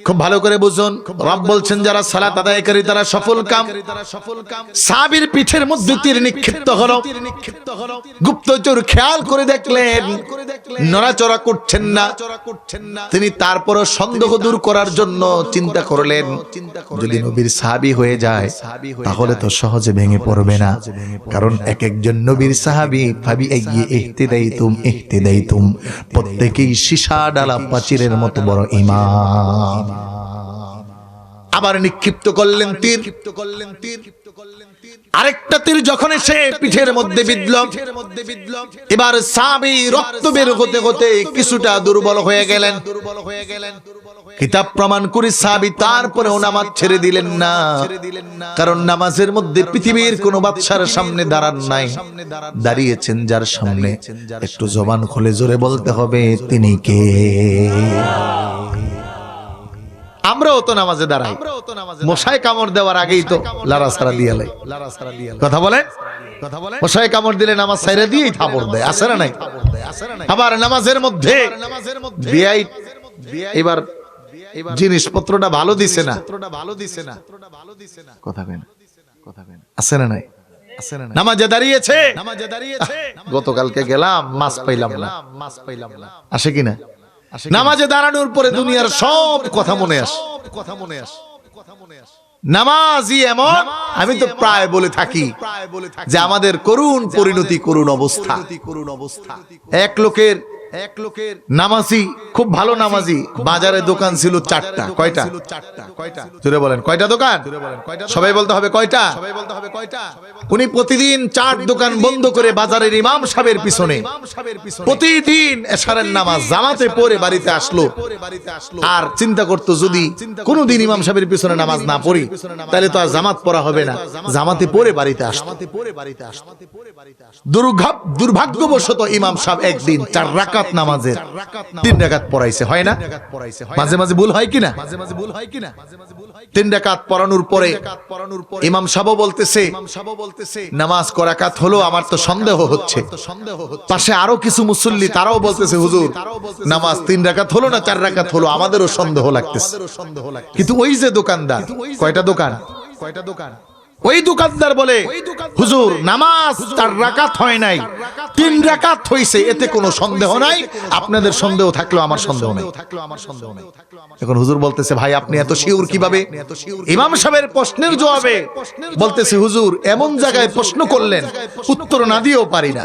খুব ভালো করে বুঝুন, রব বলছেন যারা সালাত আদায়কারী তারা সফল কাম। সাহাবীর পিঠের মধ্যে তীর নিক্ষিপ্ত হলো। গুপ্তচর খেয়াল করে দেখলেন নড়াচড়া করছেন না। তিনি তারপরও সন্দেহ দূর করার জন্য চিন্তা করলেন, যদি নবীর সাহাবী হয়ে যায় তাহলে তো সহজে ভেঙে পড়বে না। কারণ এক একজন নবীর সাহাবী ফাবি আইয়ি ইহতিদাইতুম ইহতিদাইতুম, প্রত্যেকেই সীসা ডালা প্রাচীরের মতো বড় ঈমান। আবার নিক্ষিপ্ত করলেন তীর। আরেকটা তীর যখন এসে পিঠের মধ্যে বিঁধল, এবার সাহাবী রক্ত বের হতে হতে কিছুটা দুর্বল হয়ে গেলেন। কিতাব প্রমাণ করে সাহাবী তারপরেও নামাজ ছেড়ে দিলেন না। কারণ নামাজের মধ্যে পৃথিবীর কোন বাদশার সামনে দাঁড়ান নাই, দাঁড়িয়েছেন যার সামনে। একটু জবান খুলে জোরে বলতে হবে, তিনি কে? আমরাও তো নামাজে দাঁড়াই, মশায় কামড় দেওয়ার আগেই তো লাড়াছাড়া দিয়ে লাই। কথা বলেন, মশায় কামড় দিলে নামাজ ছাইরা দিয়েই থাপড় দেয়, আছে না নাই? আবার নামাজের মধ্যে বিআই এবার জিনিসপত্রটা ভালো দিছে না, কথা কেন, আছে না নাই? নামাজে দাঁড়িয়েছে, গতকালকে গেলাম মাছ পাইলাম না, আসে কিনা? নামাজে দাঁড়ানোর পরে দুনিয়ার সব কথা মনে আসে। নামাজি এমন, আমি তো প্রায় বলে থাকি যে আমাদের করুণ পরিণতি, করুণ অবস্থা। এক লোকের নামাজি, খুব ভালো নামাজি, বাজারে দোকান ছিল 4টা। কয়টা? জোরে বলেন, কয়টা দোকান? সবাই বলতে হবে কয়টা? উনি প্রতিদিন 4 দোকান বন্ধ করে বাজারের ইমাম সাহেবের পিছনে প্রতিদিন এশারের নামাজ জামাতে পড়ে বাড়িতে আসলো। আর চিন্তা করতো, যদি কোনোদিন ইমাম সাহেবের পিছনে নামাজ না পড়ি তাহলে তো আর জামাত পড়া হবে না, জামাতে পড়ে বাড়িতে আসতো। দুর্ভাগ্যবশত ইমাম সাহেব একদিন 4 রাকাত নামাজের 3 রাকাত পড়াইছে, হয় না? মাঝে মাঝে ভুল হয় কিনা? 3 রাকাত পড়ানোর পরে ইমাম সাহেব বলতেছে, নামাজ ক রাকাত হলো, আমার তো সন্দেহ হচ্ছে। পাশে আরো কিছু মুসল্লি তারাও বলতেছে, হুজুর নামাজ 3 রাকাত হলো না 4 রাকাত হলো, আমাদেরও সন্দেহ লাগতেছে। কিন্তু ওই যে দোকানদার, কয়টা দোকান? ওই দোকানদার বলে, হুজুর নামাজ 4 রাকাত হয় নাই, 3 রাকাত হইছে, এতে কোনো সন্দেহ নাই, আপনাদের সন্দেহ থাকলেও আমার সন্দেহ নাই। এখন হুজুর বলতেছে, ভাই আপনি এত শিওর কিভাবে? ইমাম সাহেবের প্রশ্নের জবাবে বলতেছে, হুজুর এমন জায়গায় প্রশ্ন করলেন উত্তর না দিয়েও পারি না,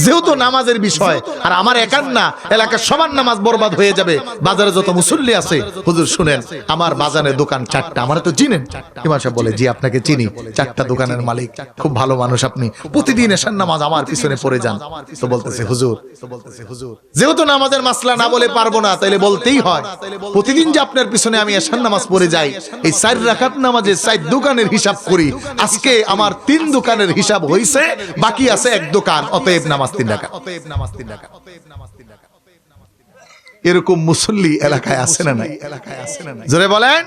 যেহেতু নামাজের বিষয় আর আমার একার না, এলাকার সবার নামাজ বরবাদ হয়ে যাবে, বাজারে যত মুসল্লি আছে। হুজুর শুনেন, আমার বাজারের দোকান 4টা, আমার তো চিনেন? ইমাম সাহেব বলে, জি আপনাকে চিনি, 4টা দোকানের মালিক, খুব ভালো মানুষ আপনি, প্রতিদিন এশার নামাজ আমার পিছনে পড়ে যান। তো বলতেছে, হুজুর যেহেতু নামাজের মাসলা না বলে পারবো না, তাইলে বলতেই হয়, প্রতিদিন যে আপনার পিছনে আমি এশার নামাজ পড়ে যাই, এই 4 রাকাত নামাজে 4 দোকানের হিসাব করি, আজকে আমার 3 দোকানের হিসাব হইছে, বাকি আছে 1 দোকান, অতএব নামাজ 3 রাকাত। এরকম মুসল্লি এলাকায় আছে না নাই? জোরে বলেন,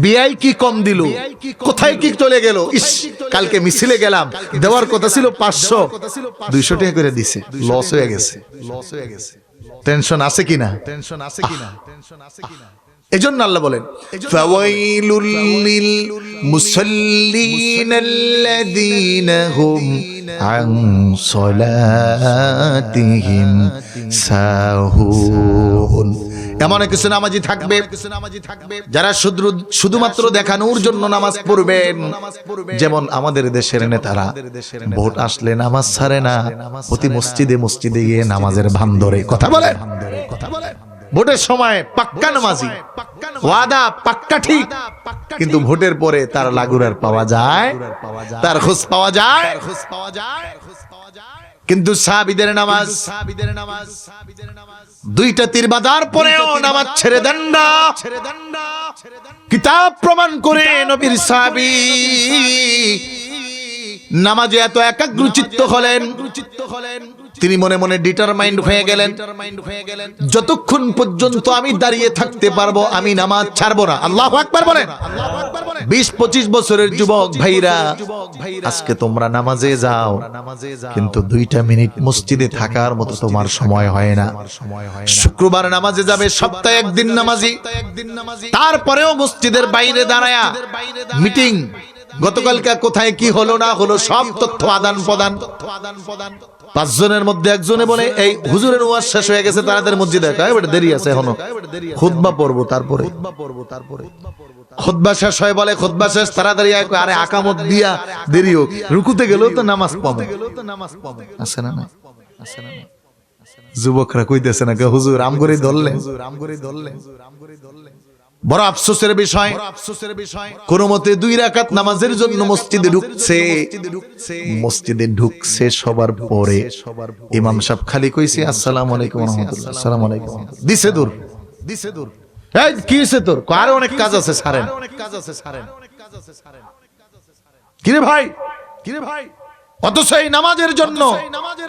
বিআই কি কম দিল, কোথায় কি চলে গেল? ইস, কালকে মিছিলে গেলাম, দেওয়ার কথা ছিল 500, 200 টাকা করে দিছে, লস হয়ে গেছে। টেনশন আছে কিনা? এজন্য আল্লাহ বলেন, ফাওয়াইলুল লিল মুসাল্লিনাল্লাযীনা হুম আন সালাতিহিম সাহুন। এমন কিছু নামাজি থাকবে যারা শুধুমাত্র দেখানোর জন্য নামাজ পড়বেন। যেমন আমাদের দেশের নেতারা ভোট আসলে নামাজ ছাড়ে না, প্রতি মসজিদে মসজিদে গিয়ে নামাজের ভান ধরে। কথা বলেন, ভোটের সময় পাক্কা নামাজি, ওয়াদা পাক্কা ঠিক, কিন্তু ভোটের পরে তার লাগুরার পাওয়া যায়, তার খোঁজ পাওয়া যায়। কিন্তু সাহাবীদের নামাজ, 2টা তীর বাঁধার পরেও নামাজ ছেড়ে দেন না। কিতাব প্রমাণ করে নবীর সাহাবী নামাজে এত একাগ্রচিত্ত হলেন, তিনি মনে মনে ডিটারমাইন্ড হয়ে গেলেন, যতক্ষণ পর্যন্ত আমি দাঁড়িয়ে থাকতে পারবো আমি নামাজ ছাড়বো না। আল্লাহু আকবার বলেন। 20-25 বছরের যুবক ভাইরা, আজকে তোমরা নামাজে যাও, কিন্তু 2টা মিনিট মসজিদে থাকার মতো তোমার সময় হয় না। শুক্রবার নামাজে যাবে, সপ্তাহে 1 দিন নামাজি, তারপরেও মসজিদের বাইরে দাঁড়ায়া মিটিং, গতকালকে কোথায় কি হলো না হলো সব তথ্য আদান প্রদান। 5 জনের মধ্যে একজনে বলে, এই হুজুরের ওয়াজ শেষ হয়ে গেছে, তাড়াতাড়ি মসজিদে যায়, এটা দেরি আছে এখনো, খুতবা পড়বো তারপরে। খুতবা শেষ হয়, বলে খুতবা শেষ, তাড়াতাড়ি আরে আকামত দিয়া দেরি হোক, রুকুতে গেলেও তো নামাজ পাবো। আছে না? যুবকরা কইতেছে না, হুজুর আম করে ধরলেন। বড় আফসোসের বিষয়, কোন মতে 2 রাকাত নামাজের জন্য মসজিদে ঢুকছে সবার পরে ইমাম সাহেব খালি কইছে, আসসালামু আলাইকুম ওয়া রাহমাতুল্লাহ, আসসালামু আলাইকুম, দিছে দূর। এই কি হইছে তোর? আরো অনেক কাজ আছে, ছাড়েন। কিরে ভাই, অথচ এই নামাজের জন্য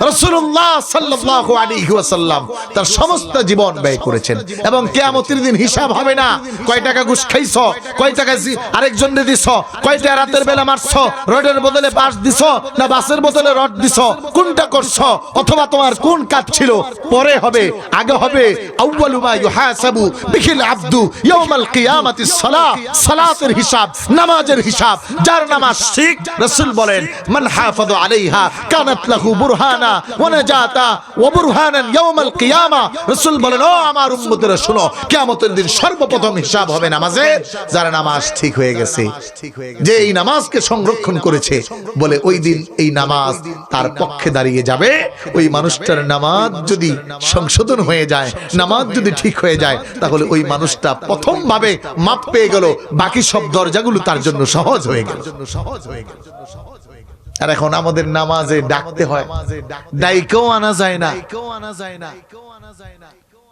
রাসূলুল্লাহ সাল্লাল্লাহু আলাইহি ওয়াসাল্লাম তার সমস্ত জীবন ব্যয় করেছেন, এবং কিয়ামতের দিন হিসাব হবে না কয় টাকা ঘুষ খাইছো, কয় টাকা আরেকজনকে দিছো, কয়টা রাতের বেলা মারছো, রডের বদলে বাঁশ দিছো না বাসের বদলে রড দিছো, কোনটা করছো, অথবা তোমার কোন কাজ ছিল, পরে হবে। আগে হবে আউয়ালু মা ইউহাসাবু বিহিল আবদু ইয়াউমাল কিয়ামাতিস সালাহ, সালাতের হিসাব, নামাজের হিসাব। যার নামাজ ঠিক, রাসূল বলেন, মান হাফাযা আলাইহা কানাত লাহু বুরহানা ওয়া নাজাতা ওয়া বুরহানান ইয়াউমাল কিয়ামা। রাসূল বলেন, ও আমার উম্মতেরা শুনো, কিয়ামতের দিন সর্বপ্রথম হিসাব হবে নামাজের। যার নামাজ ঠিক হয়ে গেছে, যে এই নামাজকে সংরক্ষণ করেছে, বলে ওই দিন এই নামাজ তার পক্ষে দাঁড়িয়ে যাবে। ওই মানুষটার নামাজ যদি সংশোধন হয়ে যায়, নামাজ যদি ঠিক হয়ে যায়, তাহলে ওই মানুষটা প্রথম ভাবে মাপ পেয়ে গেল, বাকি সব দরজাগুলো তার জন্য সহজ হয়ে গেল। আর এখন আমাদের নামাজে ডাকতে হয়, ডাইকেও আনা যায় না।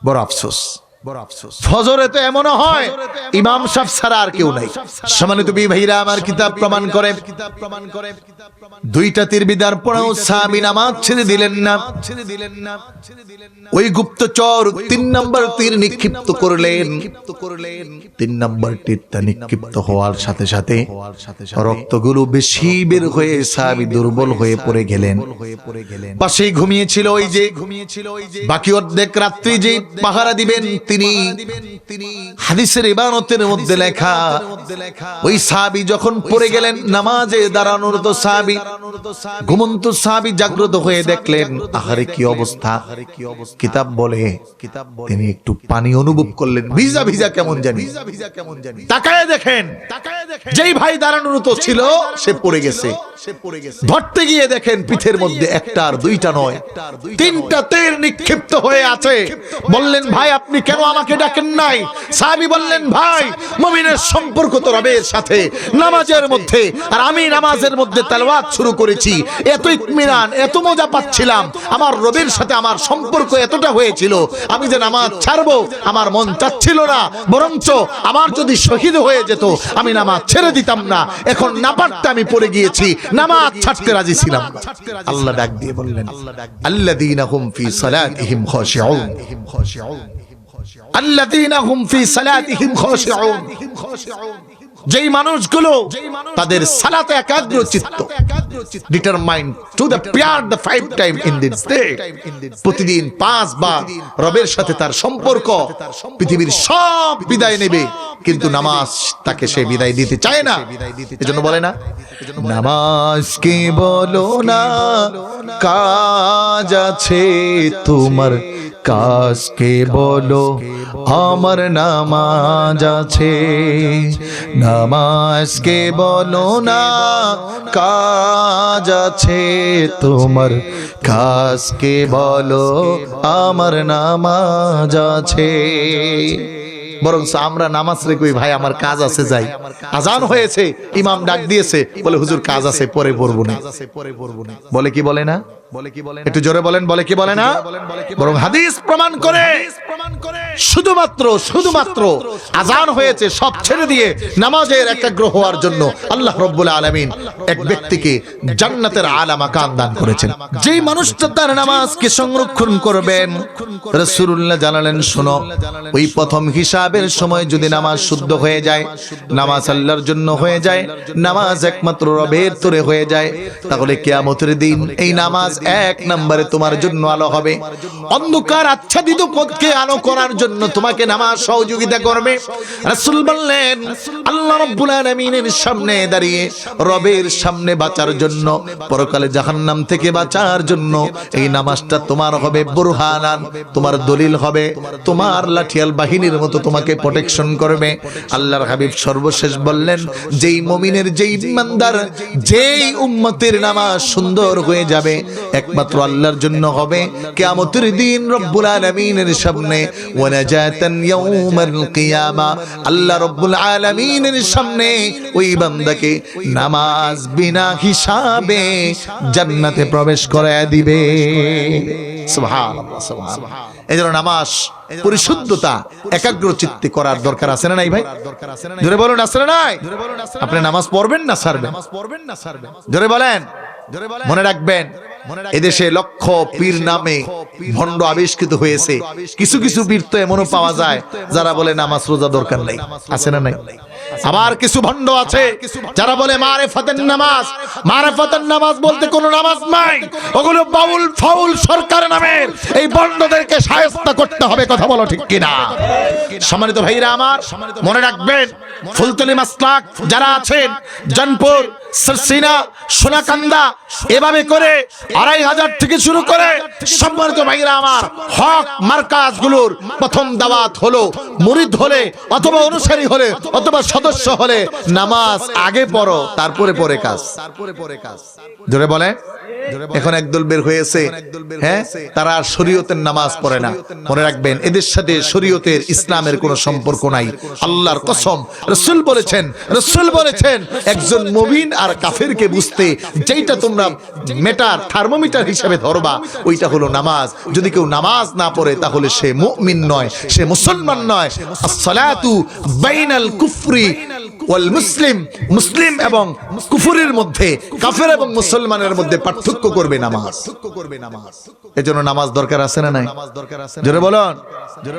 বড় আফসোস। ফজরে তো এমনও হয় ইমাম সাহেব ছাড়া আর কেউ নাই। সম্মানিত ভাইরা, আমার কিতাব প্রমাণ করে 2টা তীর বিদার পরেও সাহাবী নামাজ ছেড়ে দিলেন না। ওই গুপ্তচর 3 নম্বর তীর নিক্ষিপ্ত করলেন। 3 নম্বর তীরটা নিক্ষিপ্ত হওয়ার সাথে সাথে রক্তগুলো বেশি বের হয়ে সাহাবী দুর্বল হয়ে পড়ে গেলেন। পাশেই ঘুমিয়েছিল ওই যে বাকি অর্ধেক রাত্রি যে পাহারা দিবেন, তিনি হাদিসের ইবারতের মধ্যে লেখা ওই সাহাবী যখন পড়ে গেলেন নামাজে দাঁড়ানোর তো সাহাবী ঘুমন্ত সাহাবী জাগ্রত হয়ে দেখলেন আহারে কি অবস্থা। কিতাব বলে তিনি একটু পানি অনুভব করলেন, ভিজা ভিজা কেমন জানি। তাকায় দেখেন যেই ভাই দাঁড়ানোর তো ছিল সে পড়ে গেছে। ধরতে গিয়ে দেখেন পিঠের মধ্যে একটা আর দুইটা নয়, তিনটা তীর নিক্ষিপ্ত হয়ে আছে। বললেন ভাই আপনি কেন আমাকে ডাকেন নাই? সাহাবী বললেন ভাই মুমিনের সম্পর্ক তো রবের সাথে নামাজের মধ্যে, আর আমি নামাজের মধ্যে তেলাওয়াত শুরু করেছি, এত ইতমিনান এত মজা পাচ্ছিলাম, আমার রবের সাথে আমার সম্পর্ক এতটা হয়েছিল, আমি যে নামাজ ছাড়বো আমার মন চাচ্ছিল না, বরঞ্চ আমার যদি শহীদ হয়ে যেত আমি নামাজ ছেড়ে দিতাম না। এখন না পারতে আমি পড়ে গিয়েছি, নামাজ ছাড়তে রাজি ছিলাম। আল্লাহ ডাক দিয়ে বললেন আল্লাযীনা হুম ফি সালাতিহিম খাশিউন, আল্লাযীনা হুম ফি সালাতিহিম খাশিউন, যেই মানুষগুলো তাদের সালাতে একাগ্রচিত্ত, determined to the prayer the 5 time in this day, প্রতিদিন 5 বার রবের সাথে তার সম্পর্ক, পৃথিবীর সব বিদায় নেবে কিন্তু নামাজ তাকে সে বিদায় দিতে চায় না। এজন্য বলে না নামাজ কে বলো না কাজ আছে তোমার, কাজকে বলো আমার নামাজ আছে, নামাজকে বলো না কাজ আছে তোমার, কাজকে বলো আমার নামাজ আছে। বরং আমরা নামাজ রেখে ভাই আমার কাজ আছে যাই, আজান হয়েছে ইমাম ডাক দিয়েছে বলে হুজুর কাজ আছে পরে পড়বো না, বলে কি বলে না? একটু জোরে বলেন বলে কি বলে না? বরং হাদিস প্রমাণ করে শুধুমাত্র আজান হয়েছে সব ছেড়ে দিয়ে নামাজের একাগ্র হওয়ার জন্য আল্লাহ রাব্বুল আলামিন এক ব্যক্তিকে জান্নাতের আলা মাকাম দান করেছেন। যেই মানুষটা তার নামাজকে সংরক্ষণ করবেন, রাসূলুল্লাহ জানালেন শোনো, ওই প্রথম হিসাবের সময় যদি নামাজ শুদ্ধ হয়ে যায়, নামাজ আল্লাহর জন্য হয়ে যায়, নামাজ একমাত্র রবের তরে হয়ে যায়, তাহলে কিয়ামতের দিন এই নামাজ এক নম্বরে তোমার জন্য আলো হবে। অন্ধকার আচ্ছাদিত পথকে আলো করার জন্য তোমাকে নামাজ সহযোগিতা করবে। রাসূল বললেন আল্লাহ রাব্বুল আলামিনের সামনে দাঁড়িয়ে রবের সামনে বাঁচার জন্য, পরকালে জাহান্নাম থেকে বাঁচার জন্য এই নামাজটা তোমার হবে বুরহানান, তোমার দলিল হবে, তোমার লাঠিয়াল বাহিনীর মতো তোমাকে প্রোটেকশন করবে। আল্লাহর হাবিব সর্বশেষ বললেন যেই মুমিনের, যেই ইমানদার, যেই উম্মতের নামাজ সুন্দর হয়ে যাবে একমাত্র আল্লাহর জন্য হবে, কিয়ামতের দিন রব্বুল আলামিনের সামনে ওয়ানাজাতান ইয়াউমাল কিয়ামা, আল্লাহ রব্বুল আলামিনের সামনে ওই বান্দাকে নামাজ বিনা হিসাবে জান্নাতে প্রবেশ করায় দিবে। সুবহানাল্লাহ সুবহানাল্লাহ। এজন্য নামাজ পরিশুদ্ধতা একাগ্রচিত্তে করার দরকার আছে না নাই ভাই? জোরে বলুন আছে না নাই? আপনি নামাজ পড়বেন না ছাড়বেন? জোরে বলেন। মনে রাখবেন এদেশে লক্ষ পীর নামে ভণ্ড আবিষ্কৃত হয়েছে। কিছু কিছু পীর তো এমনও পাওয়া যায় যারা বলে নামাজ রোজা দরকার নাই, আছে না নাই? আবার কিছু ভণ্ড আছে যারা বলে মারিফাতের নামাজ, মারিফাতের নামাজ বলতে কোনো নামাজ নাই, ওগুলো বাউল ফাউল সরকার নামের। এই ভণ্ডদেরকে শায়েস্তা করতে হবে, কথা বলো ঠিক কিনা? সম্মানিত ভাইরা আমার, মনে রাখবেন ফুলতলি মাসলাক যারা আছেন, জানপুর, সিনা, সোনাকান্দা, এভাবে করে 2500 থেকে শুরু করে সম্মানিত ভাইরা আমার হক মার্কাজগুলোর প্রথম দাওয়াত হলো মুরিদ হলে অথবা অনুসারী হলে অথবা সদস্য হলে নামাজ আগে পড়ো তারপরে পরে কাজ। জোরে বলে। এখন একদল বের হয়েছে, হ্যাঁ, তারা শরীয়তের নামাজ পড়ে না। মনে রাখবেন এদের সাথে শরীয়তের ইসলামের কোনো সম্পর্ক নাই। আল্লাহর কসম, রাসূল বলেছেন একজন মুমিন আর কাফেরকে বুঝতে যেটা তোমরা মেটার থার্মোমিটার হিসেবে ধরবা ওইটা হলো নামাজ। যদি কেউ নামাজ না পড়ে তাহলে সে মুমিন নয়, সে মুসলমান নয়। আসসালাতু বাইনাল কুফরি ওয়াল মুসলিম, মুসলিম এবং কুফরের মধ্যে, কাফের এবং মুসলমানের মধ্যে পার্থক্য করবে নামাজ। এজন্য নামাজ দরকার আছে না নাই? জোরে বলুন।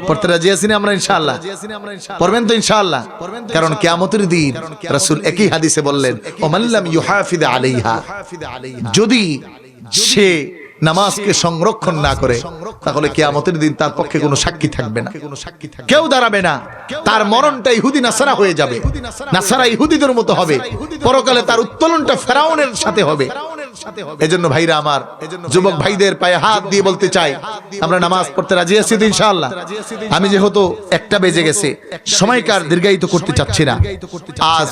পড়তে রাজি আছি না আমরা? ইনশাআল্লাহ পড়বেন তো ইনশাআল্লাহ। কারণ কিয়ামতের দিন রাসূল একই হাদিসে বললেন ওমান লাম ইউহাফিজ আলাইহা, যদি সে নামাজকে সংরক্ষণ না করে, তাহলে কিয়ামতের দিন তার পক্ষে কোনো সাক্ষী থাকবে না, কেউ দাঁড়াবে না। তার মরণটা ইহুদি নাসারা হয়ে যাবে, নাসারা ইহুদিদের মতো হবে, পরকালে তার উত্তোলনটা ফেরাউনের সাথে হবে। এজন্য ভাইরা আমার, যুবক ভাইদের পায়ে হাত দিয়ে বলতে চাই, আমরা নামাজ পড়তে রাজি আছি তো ইনশাআল্লাহ? আমি যেহেতু 1টা বেজে গেছে, সময়কার দীর্ঘায়িত করতে চাচ্ছি না। আজ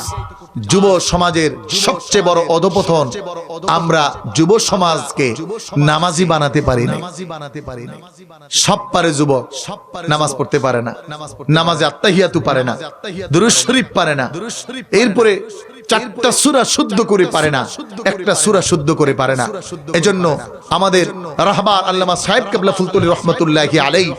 যুব সমাজের সবচেয়ে বড় অধপতন, আমরা যুব সমাজকে নামাজি বানাতে পারি না। সব পারে যুবক, নামাজ পড়তে পারে না, নামাজে আত্তাহিয়াতু পারে না, দুরূদ শরীফ পারে না, এরপরে 4টা সূরা শুদ্ধ করে পারে না, একটা সূরা শুদ্ধ করে পারে না। এজন্য আমাদের রাহবার আল্লামা সাহেব কেবলা ফুলতুলি রহমাতুল্লাহি আলাইহি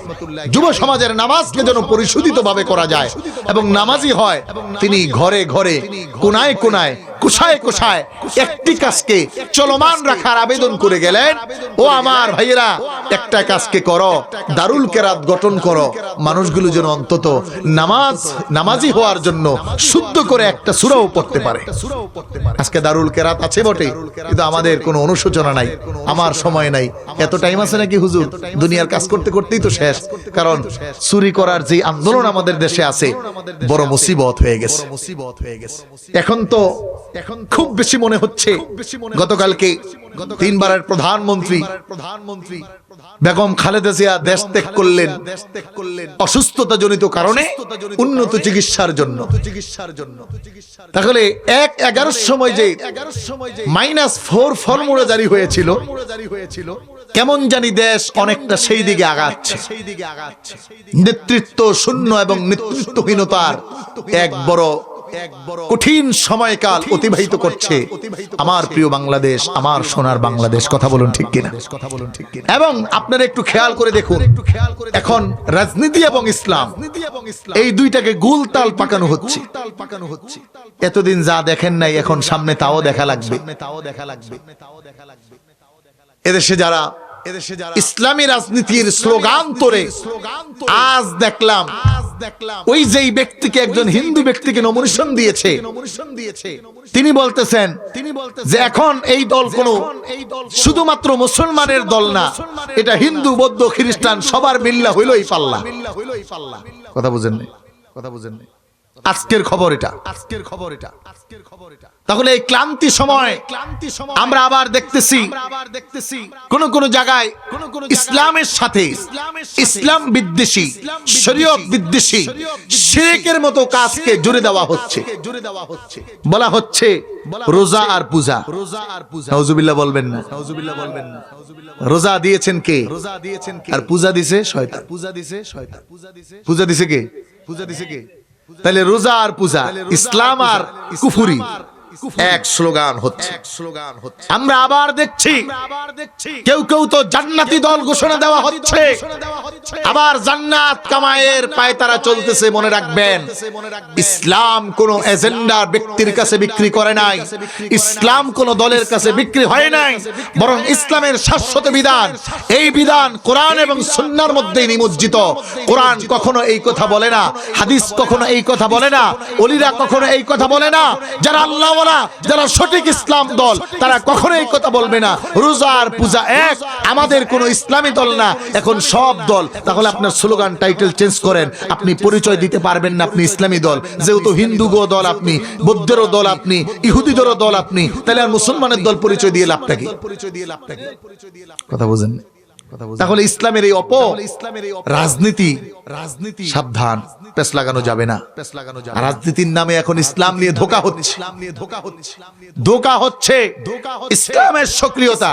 যুব সমাজের নামাজকে যেন পরিশোধিত ভাবে করা যায় এবং নামাজি হয় তিনি ঘরে ঘরে, কোনায় কোনায়, কোষায় কোষায় একটি কাজকে চলমান রাখার আবেদন করে গেলেন। ও আমার ভাইয়েরা, একটা কাজকে করো, দারুল কেরাত গঠন করো, মানুষগুলো যেন অন্তত নামাজি হওয়ার জন্য শুদ্ধ করে একটা সূরাও পড়তে পারে। আজকে দারুল কেরাত আছে বটে, কিন্তু আমাদের কোনো অনুশোচনা নাই, আমার সময় নাই। এত টাইম আছে নাকি হুজুর? দুনিয়ার কাজ করতে করতেই তো শেষ। কারণ চুরি করার যে আন্দোলন আমাদের দেশে আছে, বড় মুসিবত হয়ে গেছে। এখন তো খুব বেশি মনে হচ্ছে, গতকালকে 3বারের প্রধানমন্ত্রী বেগম খালেদা জিয়া দেশ ত্যাগ করলেন অসুস্থতা জনিত কারণে, উন্নত চিকিৎসার জন্য। তাহলে 1/11 সময় যে -4 ফর্মুলা জারি হয়েছিল, কেমন জানি দেশ অনেকটা সেই দিকে আগাচ্ছে। নেতৃত্ব শূন্য এবং নেতৃত্বহীনতার এক বড় কঠিন সময়কাল অতিবাহিত করছে আমার প্রিয় বাংলাদেশ, আমার সোনার বাংলাদেশ। কথা বলুন ঠিক কিনা? এবং আপনারা একটু খেয়াল করে দেখুন, এখন রাজনীতি এবং ইসলাম এই দুইটাকে গুলতাল পাকানো হচ্ছে। এতদিন যা দেখেন নাই, এখন সামনে তাও দেখা লাগবে। এদেশে যারা ইসলামী রাজনীতির স্লোগান তোরে, আজ দেখলাম ওই যেই ব্যক্তিকে, একজন হিন্দু ব্যক্তিকে নমিনেশন দিয়েছে, তিনি বলতেছেন যে এখন এই দল কোনো শুধুমাত্র মুসলমানের দল না, এটা হিন্দু, বৌদ্ধ, খ্রিস্টান সবার মিল্লা হইলই পাল্লা। কথা বুঝেন নাই? আজকের খবর এটা। তাহলে এই ক্লান্তি সময় আমরা আবার দেখতেছি কোন কোন জায়গায় ইসলামের সাথে ইসলাম বিদ্বেষী, শরীয়ত বিদ্বেষী, শিরকের মতো কাজকে জুড়ে দেওয়া হচ্ছে। বলা হচ্ছে রোজা আর পূজা। নাউজুবিল্লাহ বলবেন না। রোজা দিয়েছেন কে? আর পূজা দিছে শয়তান। পূজা দিছে কে? তাহলে রোজা আর পূজা, ইসলাম আর কুফরি এক স্লোগান হচ্ছে। আমরা আবার দেখছি কেউ কেউ তো জান্নাতি দল ঘোষণা দেওয়া হচ্ছে, আবার জান্নাত কামায়ের পায়ে তারা চলতেছে। মনে রাখবেন, ইসলাম কোন এজেন্ডা ব্যক্তির কাছে বিক্রি করে নাই, ইসলাম কোন দলের কাছে বিক্রি হয় নাই, বরং ইসলামের শাশ্বত বিধান, এই বিধান কোরআন এবং সুন্নাহর মধ্যে নিমজ্জিত। কোরআন কখনো এই কথা বলে না, হাদিস কখনো এই কথা বলে না, ওলিরা কখনো এই কথা বলে না। যারা আল্লাহ, যারা সঠিক ইসলাম দল, তারা কখনো এই কথা বলবে না রোজা আর পূজা এক। আমাদের কোন ইসলামী দল না, এখন সব দল। তাহলে আপনার স্লোগান টাইটেল চেঞ্জ করেন, আপনি পরিচয় দিতে পারবেন না আপনি ইসলামী দল। যেহেতু হিন্দু গো দল আপনি, বৌদ্ধেরও দল আপনি, ইহুদিদেরও দল আপনি, তাহলে আর মুসলমানের দল পরিচয় দিয়ে লাভটা কি? কথা বুঝেন? তাহলে ইসলামের এই রাজনীতি, সাবধান, পেছ লাগানো যাবে না। রাজনীতির নামে এখন ইসলাম নিয়ে ধোঁকা হচ্ছে। ইসলামের সক্রিয়তা,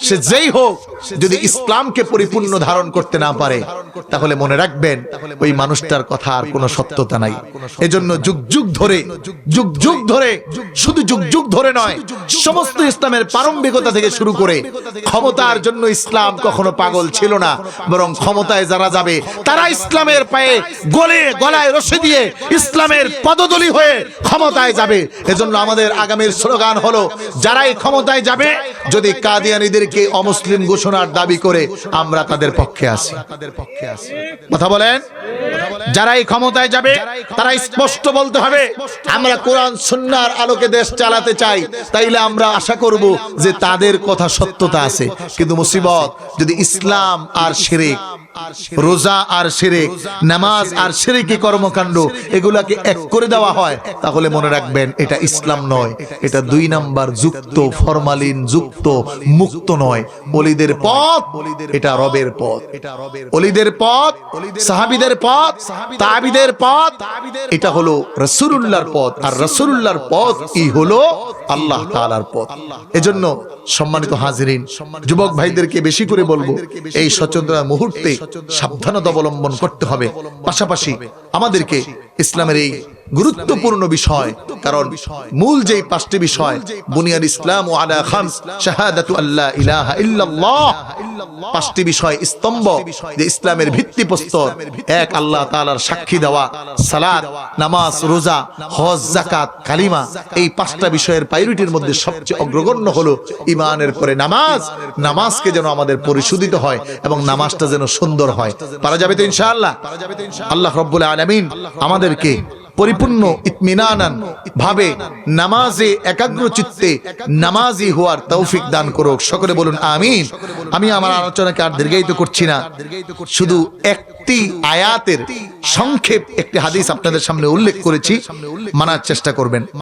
সে যেই হোক, যদি ইসলামকে পরিপূর্ণ ধারণ করতে না পারে, তাহলে মনে রাখবেন ওই মানুষটার কথা আর কোনো সত্যতা নাই। এজন্য যুগ যুগ ধরে, শুধু যুগ যুগ ধরে নয়, সমস্ত ইসলামের প্রারম্ভিকতা থেকে শুরু করে ক্ষমতার জন্য ইসলাম কখনো কখনো পাগল ছিল না, বরং ক্ষমতায় যারা যাবে তারা ইসলামের পায়ে গলায় রশি দিয়ে ইসলামের পদদলি হয়ে ক্ষমতায় যাবে। এজন্য আমাদের আগামীর স্লোগান হলো, যারাই ক্ষমতায় যাবে, যদি কাদিয়ানীদেরকে অমুসলিম ঘোষণার দাবি করে, আমরা তাদের পক্ষে আছি। কথা বলেন, যারাই ক্ষমতায় যাবে তারা স্পষ্ট বলতে হবে, আমরা কোরআন সুন্নাহর আলোকে দেশ চালাতে চাই। তাইলে আমরা আশা করব যে তাদের কথা সত্যতা আছে। কিন্তু মুসিবত, যদি ইসলাম আর শিরক, রোজা আর শিরক, নামাজ আর শিরকি কর্মকাণ্ড এগুলাকে এক করে দেওয়া হয়, তাহলে মনে রাখবেন এটা ইসলাম নয়, এটা 2 নাম্বার যুক্ত, ফরমালিন যুক্ত, মুক্ত নয়। ওলিদের পথ, এটা রবের পথ। ওলিদের পথ, সাহাবীদের পথ, তাবিদের পথ, এটা হলো রাসূলুল্লাহর পথ। আর রাসূলুল্লাহর পথ ই হলো আল্লাহ তাআলার পথ। এজন্য সম্মানিত হাজিরিন, যুবক ভাইদেরকে বেশি করে বলবো, এই সচেতনতার মুহূর্তে সাবধানতা অবলম্বন করতে হবে। পাশাপাশি আমাদেরকে ইসলামের এই গুরুত্বপূর্ণ বিষয়, কারণ মূল যেই 5টি বিষয়, বুনিয়াল ইসলাম আলা খামস, শাহাদাতু আল্লা ইলাহা ইল্লাল্লাহ, 5টি বিষয় স্তম্ভ, যে ইসলামের ভিত্তিপ্রস্তর। এক, আল্লাহ তাআলার সাক্ষী দেওয়া, সালাত, নামাজ, রোজা, হজ, যাকাত, কালিমা। এই 5টা বিষয়ের প্রায়োরিটির মধ্যে সবচেয়ে অগ্রগণ্য হলো ঈমানের পরে নামাজ। নামাজকে যেন আমাদের পরিশোধিত হয় এবং নামাজটা যেন সুন্দর হয়। পারা যাবে তো ইনশাআল্লাহ? আল্লাহ রাব্বুল আলামিন আমাদেরকে পরিপূর্ণ ইতমিনানান ভাবে নামাজে একাগ্র চিত্তে নামাজি হওয়ার তৌফিক দান করুক। সকলে বলুন আমিন। আমি আমার আলোচনাকে আর দীর্ঘায়িত করছি না, শুধু একটি আয়াতের সংক্ষেপ একটি হাদিস আপনাদের সামনে উল্লেখ করেছি, মানার চেষ্টা করবেন।